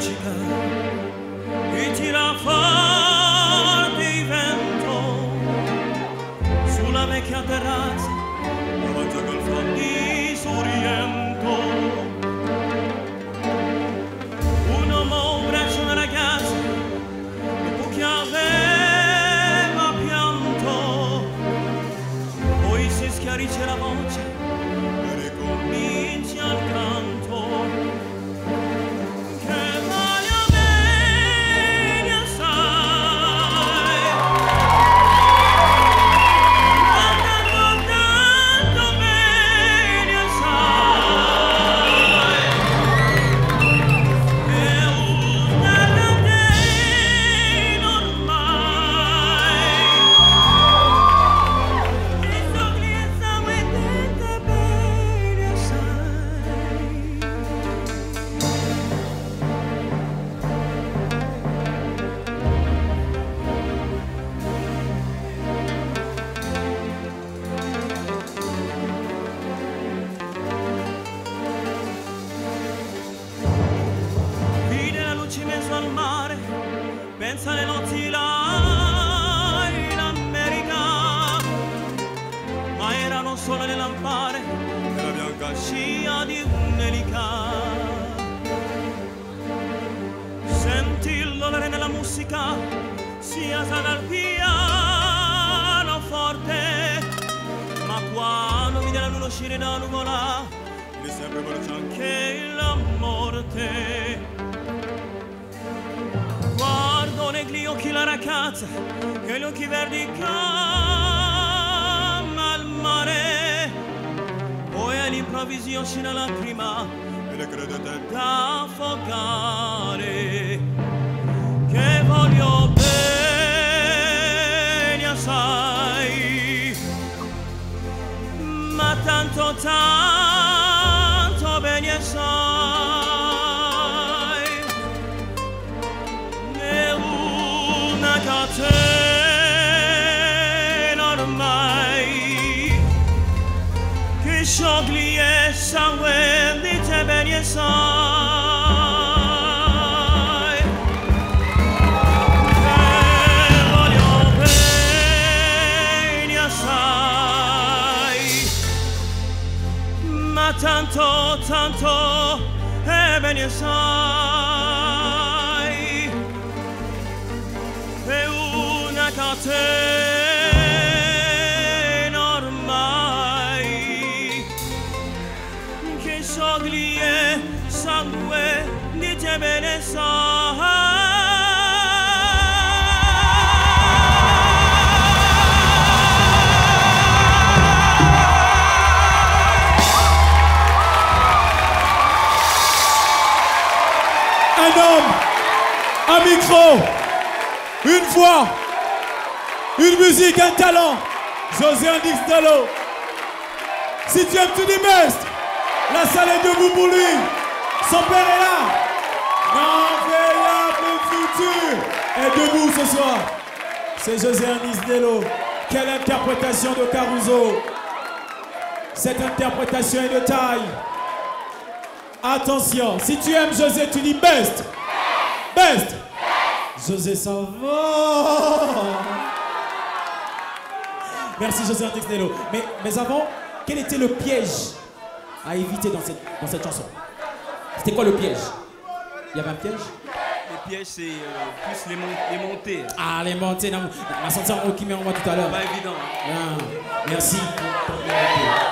luccica e tira forte il vento sulla vecchia terrazza davanti a quel forniso riento. Un uomo abbraccia una ragazza dopo che aveva pianto, poi si schiarisce la voce e ricomincia il canto. Pensa alle notti là in America, ma erano solo le lampare e la bianca scia di un'elica. Senti l'odore nella musica, si alza dal piano forte, ma quando vide la luna uscire da nuvola, mi sembra veloce anche la morte. Guardo negli occhi la ragazza che gli occhi verdi calma al mare, poi all'improvviso uscì una lacrima e le credete da affogare. Che voglio bene assai, ma tanto tanto bene assai. Catena ormai che sciogli e sangue di te bene e sai, che voglio bene assai, ma tanto tanto è bene assai. Catena ormai che sciogli e sangue di te bene sai. Un homme, un micro, une voix, une musique, un talent. José Ndixtelo. Si tu aimes, tu dis best. La salle est debout pour lui. Son père est là. Non-veillable futur est debout ce soir. C'est José Ndixtelo. Quelle interprétation de Caruso. Cette interprétation est de taille. Attention, si tu aimes José, tu dis best. Best. José s'en va. Merci José Ndixtelo. Mais avant, quel était le piège à éviter dans cette chanson? C'était quoi le piège? Il y avait un piège? Le piège, c'est plus les montées. Ah, les montées. On a senti un mot qui met en moi tout à l'heure. Pas évident. Ah, merci.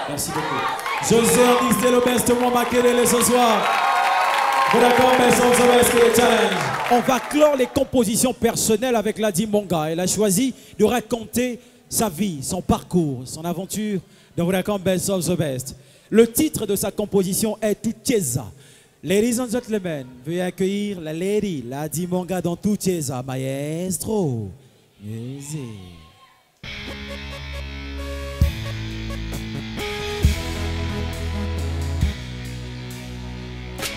Merci beaucoup. José Ndixtelo, best Mwamba Kelele ce soir. Vodacom Best of the Best Challenge. On va clore les compositions personnelles avec Ladi Monga. Elle a choisi de raconter sa vie, son parcours, son aventure dans Vodacom Best of the Best. Le titre de sa composition est Tucheza. Ladies and gentlemen, veuillez accueillir la lady Ladi Monga dans Tucheza, maestro. Music.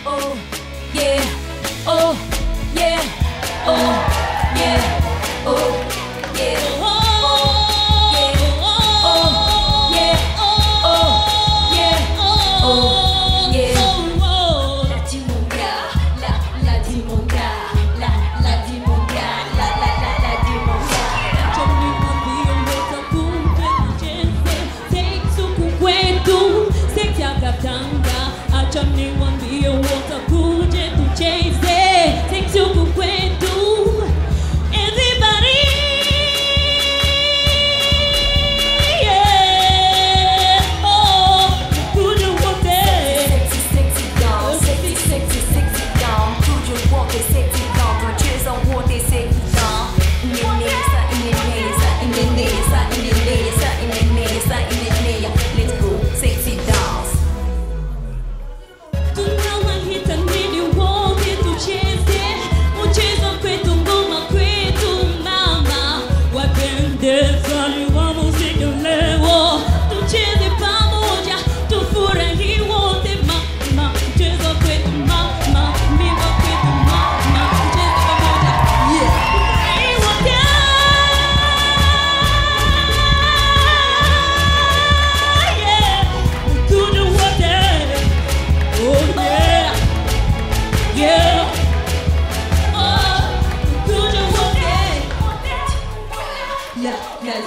Oh yeah, oh yeah, oh yeah, oh yeah, oh yeah, oh yeah, oh yeah, oh yeah, la Dimonga, la Dimonga.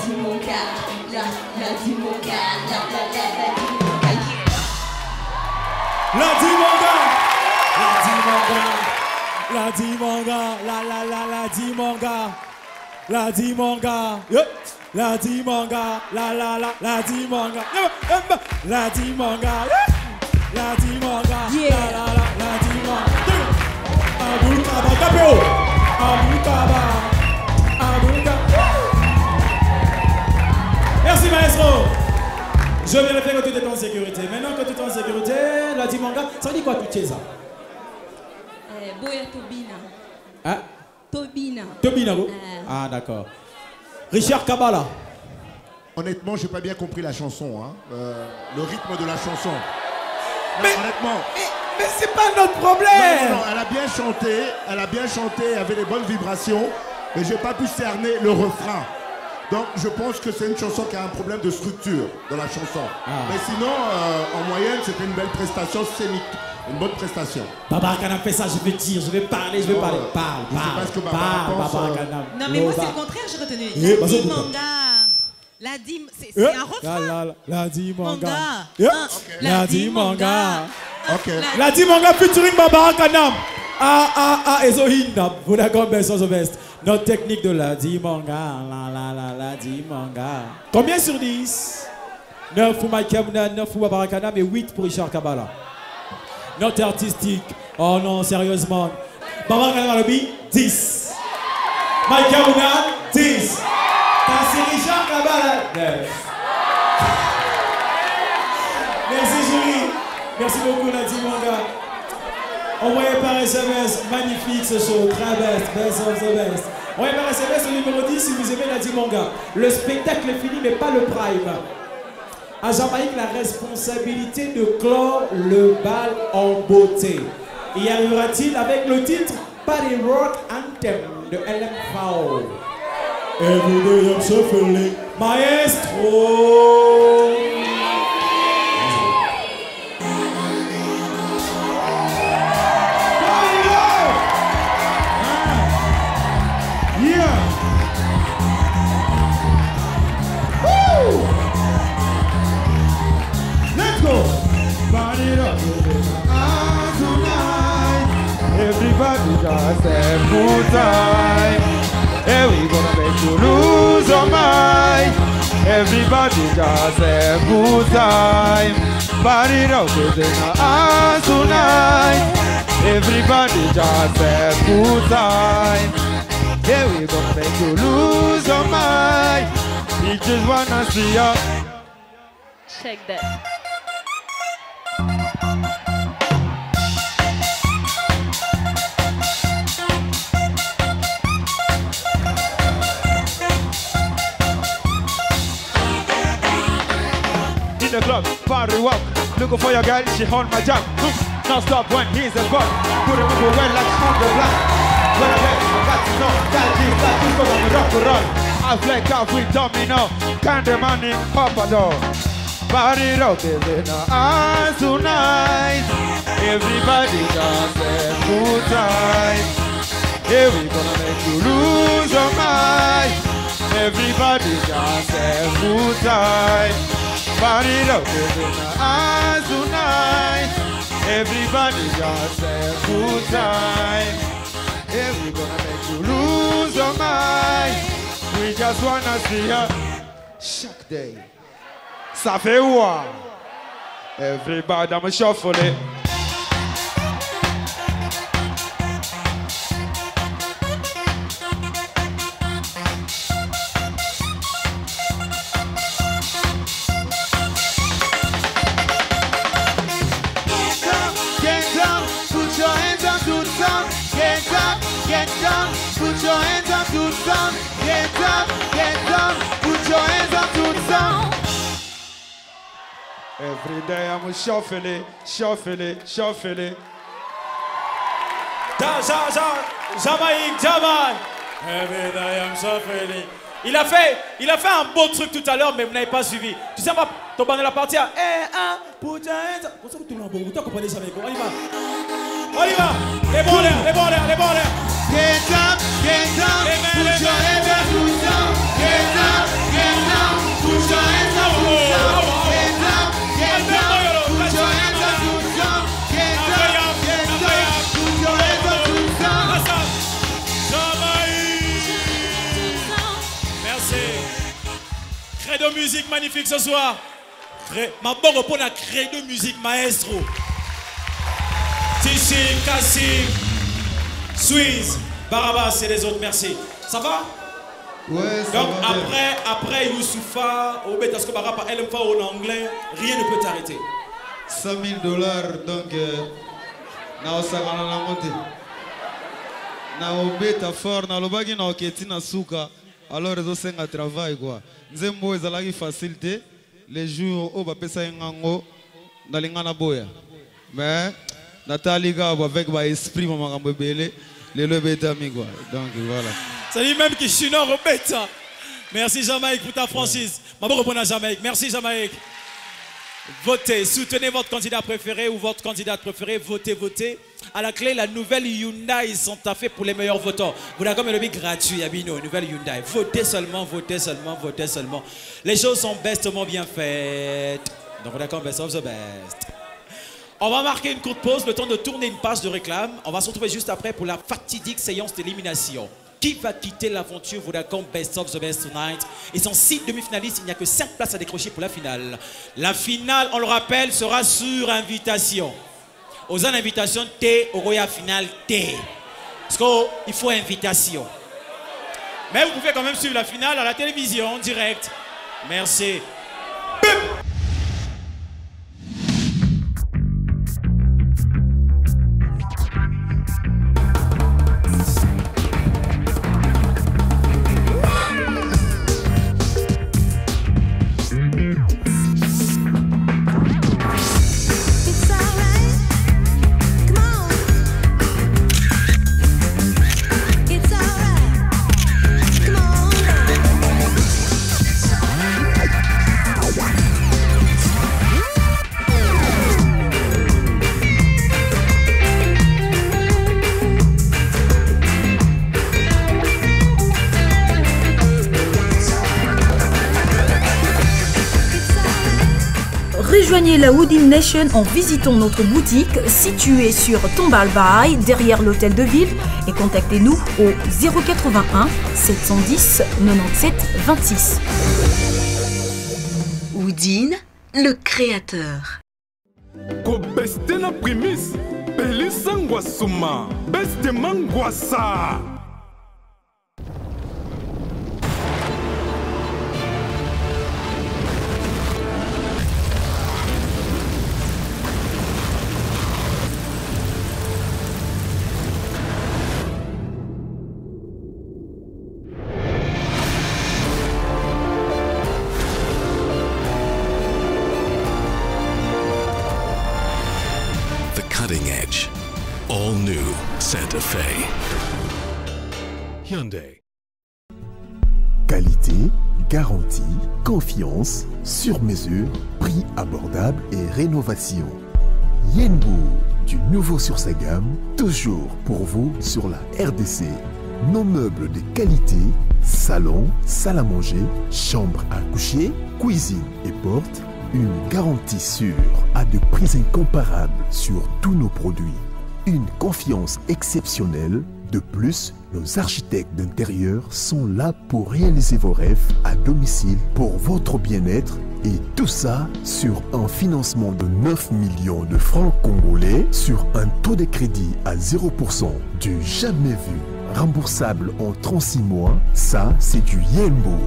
Dimonga, la Dimonga, la Dimonga, la Dimonga, la Dimonga, la Dimonga, la Dimonga, la Dimonga, la Dimonga, la Dimonga, la Dimonga, Abukaba, Capéo, Abukaba, Abukaba. Merci maestro. Je viens de faire que tu es en sécurité. Maintenant que tu es en sécurité, la Dimonga, ça dit quoi tout ça? Boya Tobina. Hein? Tobina. Tobina, vous? Ah, d'accord. Richard Kabbalah. Honnêtement, j'ai pas bien compris la chanson, hein. Le rythme de la chanson. Non, honnêtement. Mais c'est pas notre problème. Non, elle a bien chanté, elle avait des bonnes vibrations, mais j'ai pas pu cerner le refrain. Donc je pense que c'est une chanson qui a un problème de structure dans la chanson. Mais sinon, en moyenne, c'était une belle prestation scénique. Une bonne prestation. Baba Kanam fait ça, je vais dire, je vais parler. Parle. Non mais moi c'est le contraire, j'ai retenu. La Dimonga. La Dim, c'est un refrain. La Dimonga. La Dimonga. Ok. La Dimonga featuring Baba Kanam. Ezohinda. Vous d'accord, best of the best. Notre technique de la Dimonga. La Dimonga. Combien sur 10? 9 pour Mike Kamuna, 9 pour Baba Kanam et 8 pour Richard Kabbalah. Note artistique. Oh non, sérieusement. Baba Kanam le beat, 10. Mike Kamuna, 10. C'est Richard Kabbalah, 9. Merci jury. Merci beaucoup Nadi Manga. Envoyé par SMS, magnifique ce show, très best of the best. Envoyé par SMS au numéro 10 si vous aimez Nadi Manga. Le spectacle est fini mais pas le prime. À Jamaïque, la responsabilité de clore le bal en beauté. Y arrivera-t-il avec le titre Party Rock Anthem de LMFAO? Every day I'm shuffling, maestro. Yeah. Woo. Let's go. Party it up. Tonight, everybody just have good time. And we gonna make you lose your mind. Everybody just have good time. Party it up tonight. Everybody just have good time. Yeah, we gonna make you lose your mind. We just wanna see ya. Check that. In the club, party walk. Looking for your girl, she on my job. Now stop when he's a god. Put him over well like on the block. When I get, I got to know that this go on the rock and roll. I play golf with domino, candy money, Papa dog. Party rock is in the eyes tonight. Everybody just have good time. Here we gonna make you lose your mind. Everybody just have good time. Party rock is in the eyes tonight. Everybody just have good time. Yeah, we gonna make you lose your mind. We just wanna see ya. Chaque day. Ça fait what? Everybody, I'm shuffle it. Get down, put your hands up to the sound. Get down, put your hands up to the sound. Every day I'm shuffling. Jamaïque, Jamaïque. Every day I'm shuffling. Il a fait un beau truc tout à l'heure, mais vous n'avez pas suivi. Tu sais pas, ton bandé la partie à put your hands up. Pour ça que tu l'as beau, vous comprenez jamais. On y va. Les bons l'air. Get up, put your hands up to the sound. Get up, de musique magnifique ce soir. Ma bonne pour la créer de musique maestro. Tissi, Kassim, Suisse, Barabas et les autres, merci. Ça va? Ouais, ça donc va bien. après Youssoufa, Obetasco Baraba, LMFA en anglais, rien ne peut t'arrêter. $100 000, donc na osangana na mote. Na obeta fort na lobaki na oketi na suka. Alors ils ont un travail quoi. Nzembo ezalaki facilité les jours au bapesa ngango na lingana boya. Mais Nathalie Gab avec ba esprit makambo belé les lebeta mi quoi. Donc voilà. Ça dit même que je suis non Robeta. Merci Jamaïque pour ta Francis. Maman répond à Jamaïque. Merci Jamaïque. Votez, soutenez votre candidat préféré ou votre candidate préférée. Votez, votez. À la clé, la nouvelle Hyundai Santa Fe pour les meilleurs votants. Vous l'avez comme le gratuit, Abino, nouvelle Hyundai. Votez seulement, votez seulement, votez seulement. Les choses sont bestement bien faites. Donc vous d'accord, best of the best. On va marquer une courte pause, le temps de tourner une page de réclame. On va se retrouver juste après pour la fatidique séance d'élimination. Qui va quitter l'aventure Vodacom Best of the Best Tonight? Ils sont 6 demi-finalistes, il n'y a que 5 places à décrocher pour la finale. La finale, on le rappelle, sera sur invitation. Aux invitations T, au Royal Final T. Parce qu'il faut invitation. Mais vous pouvez quand même suivre la finale à la télévision, en direct. Merci. Rejoignez la Woodin Nation en visitant notre boutique située sur Tombalbaye, derrière l'hôtel de ville, et contactez-nous au 081 710 97 26. Woodin, le créateur. Kobeste na primis, pelisangwa suma, beste mangwasa. Cutting edge. All new Santa Fe. Hyundai. Qualité, garantie, confiance, sur mesure, prix abordable et rénovation. Yenbu, du nouveau sur sa gamme, toujours pour vous sur la RDC. Nos meubles de qualité, salon, salle à manger, chambre à coucher, cuisine et porte. Une garantie sûre à de prix incomparables sur tous nos produits. Une confiance exceptionnelle. De plus, nos architectes d'intérieur sont là pour réaliser vos rêves à domicile pour votre bien-être. Et tout ça sur un financement de 9 millions de francs congolais sur un taux de crédit à 0% du jamais vu. Remboursable en 36 mois, ça c'est du Yenbo.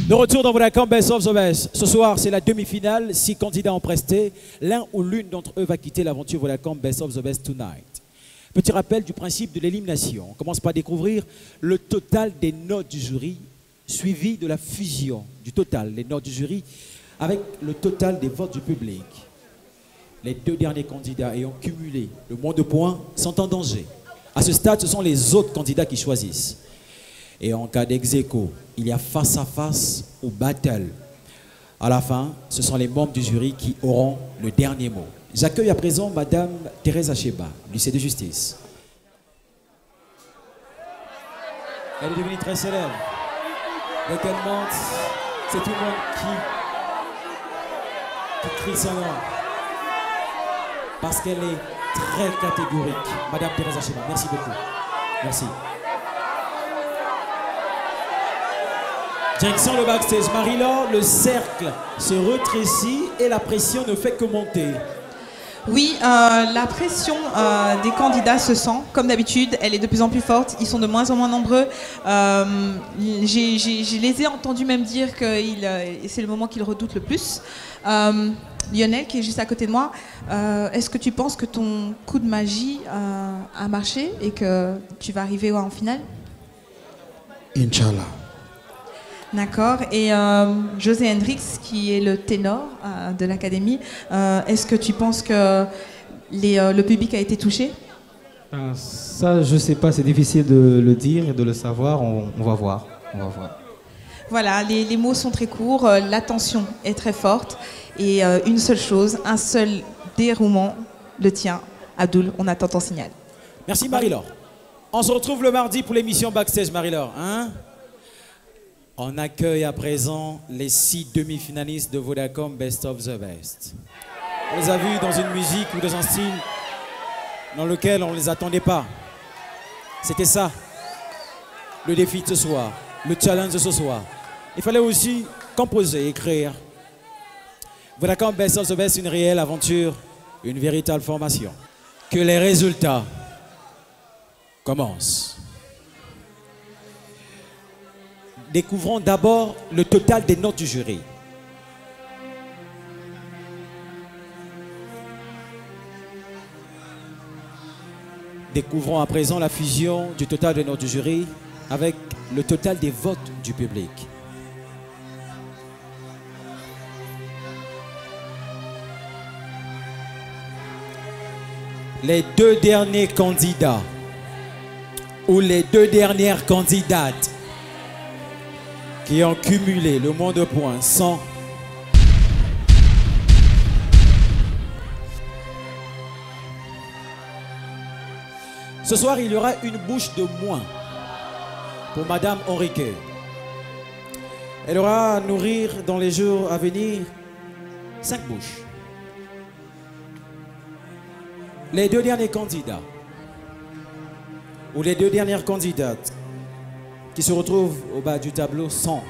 De retour dans Vodacom Best of the Best. Ce soir, c'est la demi-finale. 6 candidats ont presté. L'un ou l'une d'entre eux va quitter l'aventure Vodacom Best of the Best Tonight. Petit rappel du principe de l'élimination. On commence par découvrir le total des notes du jury, suivi de la fusion du total des notes du jury avec le total des votes du public. Les 2 derniers candidats ayant cumulé le moins de points sont en danger. À ce stade, ce sont les autres candidats qui choisissent. Et en cas d'ex-aequo, il y a face à face au battle. À la fin, ce sont les membres du jury qui auront le dernier mot. J'accueille à présent Madame Thérèse Acheba, lycée de justice. Elle est devenue très célèbre. Dès qu'elle monte, c'est tout le monde qui crie son nom. Parce qu'elle est très catégorique. Madame Thérèse Acheba, merci beaucoup. Merci. Direction le backstage. Marie-Laure, le cercle se rétrécit et la pression ne fait que monter. Oui, la pression des candidats se sent, comme d'habitude, elle est de plus en plus forte, ils sont de moins en moins nombreux. Je les ai entendus même dire que c'est le moment qu'ils redoutent le plus. Lionel, qui est juste à côté de moi, est-ce que tu penses que ton coup de magie a marché et que tu vas arriver en finale? Inch'Allah. D'accord. Et José Hendrix, qui est le ténor de l'académie, est-ce que tu penses que le public a été touché? Ça, je sais pas, c'est difficile de le dire et de le savoir. On va voir. On va voir. Voilà, les mots sont très courts, l'attention est très forte et une seule chose, un seul déroulement, le tien. Abdoul, on attend ton signal. Merci Marie-Laure. On se retrouve le mardi pour l'émission Backstage, Marie-Laure. Hein? On accueille à présent les 6 demi-finalistes de Vodacom Best of the Best. On les a vus dans une musique ou dans un style dans lequel on ne les attendait pas. C'était ça, le défi de ce soir, le challenge de ce soir. Il fallait aussi composer, écrire. Vodacom Best of the Best, une réelle aventure, une véritable formation. Que les résultats commencent. Découvrons d'abord le total des notes du jury. Découvrons à présent la fusion du total des notes du jury avec le total des votes du public. Les 2 derniers candidats ou les 2 dernières candidates qui ont cumulé le moins de points sont ce soir, il y aura une bouche de moins pour Madame Henriquet. Elle aura à nourrir dans les jours à venir 5 bouches. Les 2 derniers candidats ou les 2 dernières candidates qui se retrouvent au bas du tableau sont.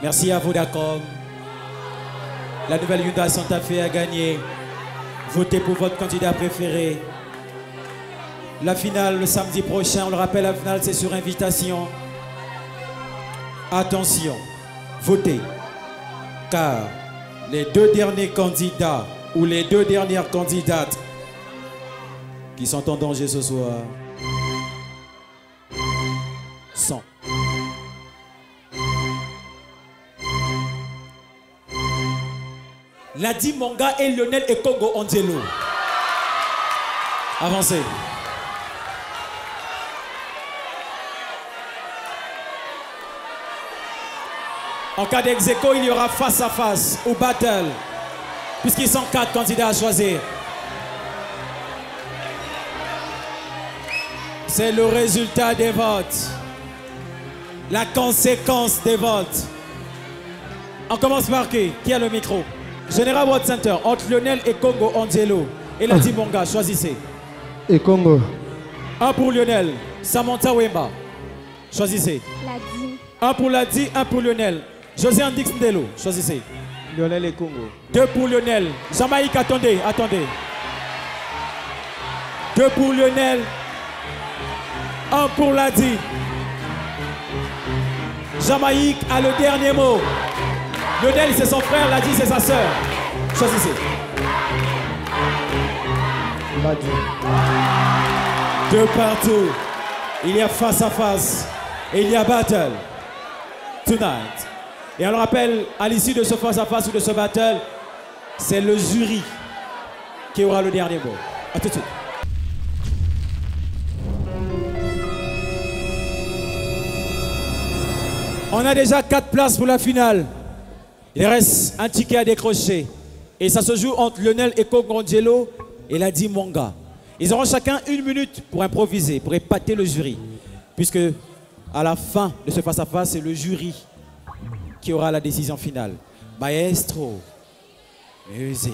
Merci à Vodacom. La nouvelle Hyundai Santa Fe a gagné. Votez pour votre candidat préféré. La finale le samedi prochain, on le rappelle, la finale c'est sur invitation. Attention, votez. Car les 2 derniers candidats ou les 2 dernières candidates qui sont en danger ce soir sont Ladi Monga et Lionel Ekongo Angelo. Avancez. En cas d'ex-aequo, il y aura face à face ou battle, puisqu'ils sont 4 candidats à choisir. C'est le résultat des votes, la conséquence des votes. On commence par qui a le micro? Général World Center, entre Lionel Ekongo Angelo et Ladi Monga, choisissez. Ekongo. 1 pour Lionel, Samantha Wemba, choisissez. Ladi. 1 pour Ladi, 1 pour Lionel. José Andix Ndelo, choisissez. Lionel Ekongo. 2 pour Lionel. Jamaïque, attendez. 2 pour Lionel. 1 pour Ladi. Jamaïque a le dernier mot. Lionel, c'est son frère, Ladi, c'est sa sœur. Choisissez. Ladi. 2 partout. Il y a face à face. Et il y a battle. Tonight. Et on le rappelle, à l'issue de ce face à face ou de ce battle, c'est le jury qui aura le dernier mot. A tout de suite. On a déjà 4 places pour la finale. Il reste un ticket à décrocher. Et ça se joue entre Lionel Ekongo Angelo et Ladi Monga. Ils auront chacun 1 minute pour improviser, pour épater le jury. Puisque à la fin de ce face-à-face, c'est le jury qui aura la décision finale. Maestro, musique.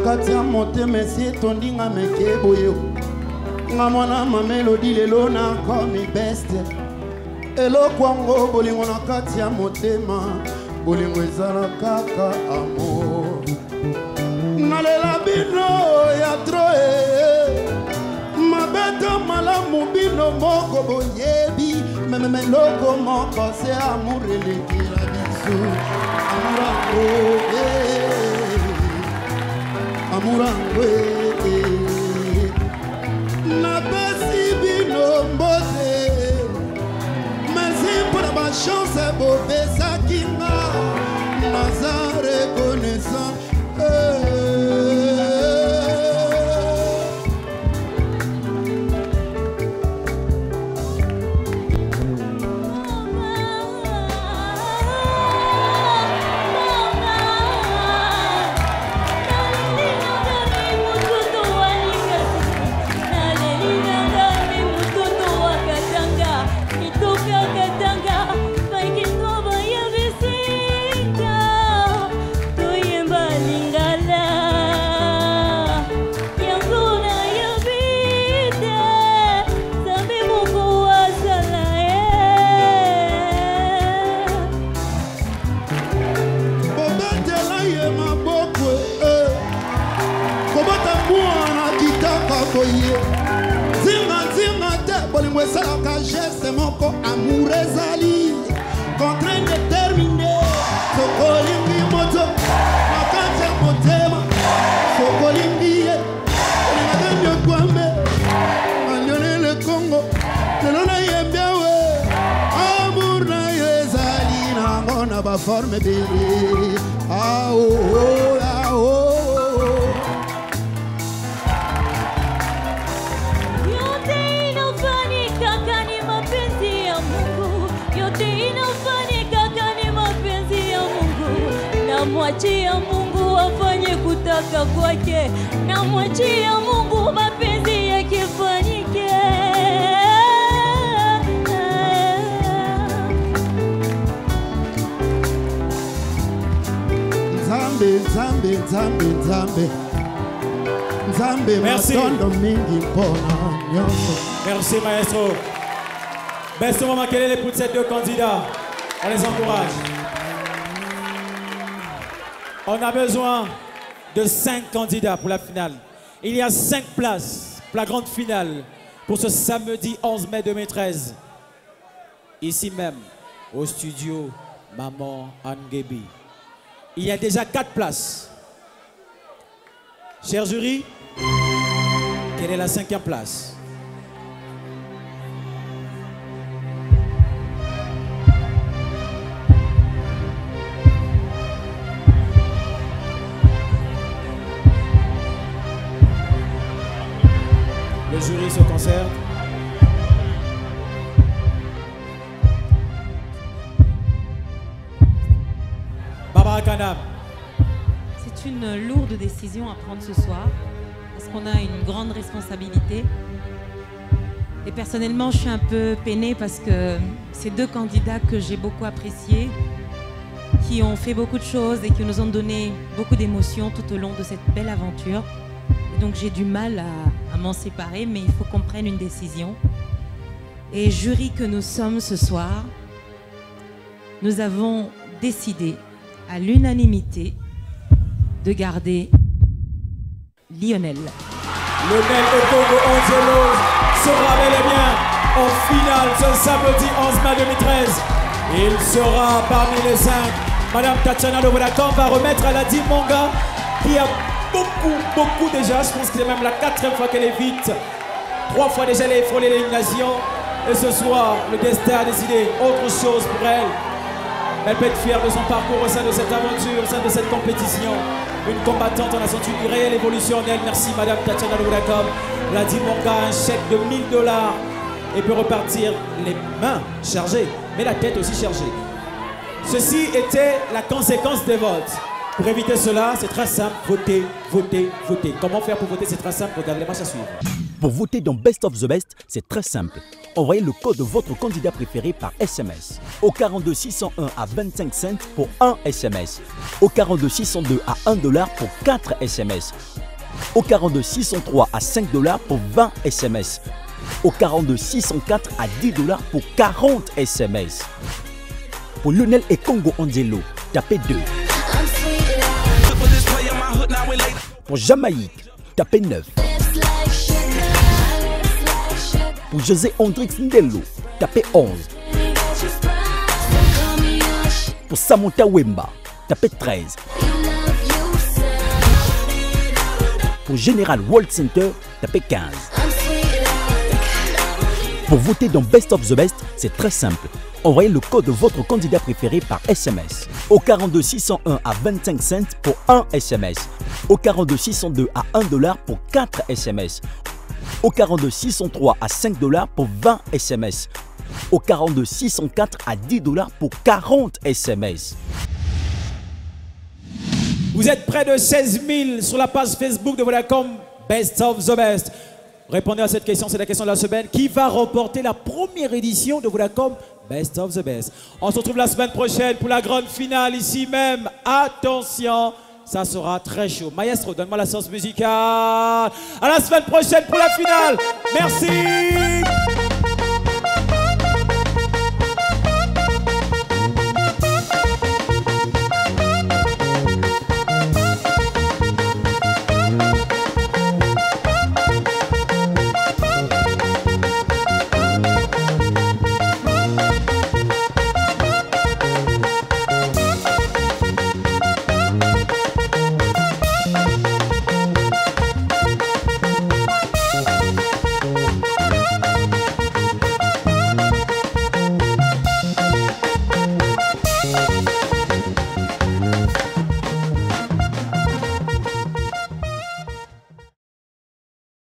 kati ya motema esi etondinga meke boye nga mwana mamelodi lelo nakomi beste eloko yango bolingo na kati ya motema bolingo ezala kaka amour nalela bino ya troe mabeto malamu bino moko boyebi meme eloko moko se amour elekela biso amurango napesi bino mbote merci mpona bachance bopesaki nga naza reconnaissant esalaka geste moko amour ezali contraint déterminé sokolingi moto na kati ya motema sokolingi ye olingaka nyokwambe alionele Congo lelo nayembi awe amour na yo ezali nango na baforme ebele ao Namwachia Mungu afanye kutaka kwake, namwachia Mungu mapenzi yakifanyike. Nzambe, Nzambe, Nzambe, Nzambe, Nzambe, matondo mingi mpona nyonso. Merci maestro. Best moment, quel est le pouls de ces deux candidats? On les encourage. On a besoin de 5 candidats pour la finale. Il y a 5 places pour la grande finale pour ce samedi 11 mai 2013. Ici même, au studio Maman Angebi. Il y a déjà 4 places. Cher jury, quelle est la 5e place? Le jury se concerte. Barbara Kanam. C'est une lourde décision à prendre ce soir, parce qu'on a une grande responsabilité. Et personnellement, je suis un peu peinée parce que ces 2 candidats que j'ai beaucoup appréciés, qui ont fait beaucoup de choses et qui nous ont donné beaucoup d'émotions tout au long de cette belle aventure. Et donc j'ai du mal à m'en séparer, mais il faut qu'on prenne une décision. Et jury que nous sommes ce soir, nous avons décidé à l'unanimité de garder Lionel. Lionel Okongo Angelo sera bel et bien en finale ce samedi 11 mai 2013. Il sera parmi les 5. Madame Tatiana de Vodacom va remettre à Ladi Monga, qui a beaucoup déjà. Je pense que c'est même la 4e fois qu'elle évite. 3 fois déjà elle a frôlé l'élimination. Et ce soir, le destin a décidé autre chose pour elle. Elle peut être fière de son parcours au sein de cette aventure, au sein de cette compétition. Une combattante, on a senti une réelle évolution en elle. Merci Madame Tatiana de Vodacom. Ladi Monga, un chèque de 1000 $ et peut repartir les mains chargées, mais la tête aussi chargée. Ceci était la conséquence des votes. Pour éviter cela, c'est très simple, votez, votez, votez. Comment faire pour voter? C'est très simple, regardez les matchs à suivre. Pour voter dans Best of the Best, c'est très simple. Envoyez le code de votre candidat préféré par SMS. Au 42 601 à 25 cents pour 1 SMS. Au 42 602 à 1 $ pour 4 SMS. Au 42 603 à 5 $ pour 20 SMS. Au 42 604 à 10 $ pour 40 SMS. Pour Lionel et Congo Angelo, tapez 2. Pour Jamaïque, tapez 9. Pour José Andrix Ndello, tapez 11. Pour Samantha Wemba, tapez 13. Pour Général World Center, tapez 15. Pour voter dans Best of the Best, c'est très simple. Envoyez le code de votre candidat préféré par SMS. Au 42 601 à 25 cents pour 1 SMS. Au 42 602 à 1 $ pour 4 SMS. Au 42 603 à 5 $ pour 20 SMS. Au 42 604 à 10 $ pour 40 SMS. Vous êtes près de 16 000 sur la page Facebook de Vodacom Best of the Best. Répondez à cette question, c'est la question de la semaine. Qui va remporter la première édition de Vodacom Best of the Best? On se retrouve la semaine prochaine pour la grande finale ici même. Attention, ça sera très chaud. Maestro, donne-moi la sauce musicale. À la semaine prochaine pour la finale. Merci.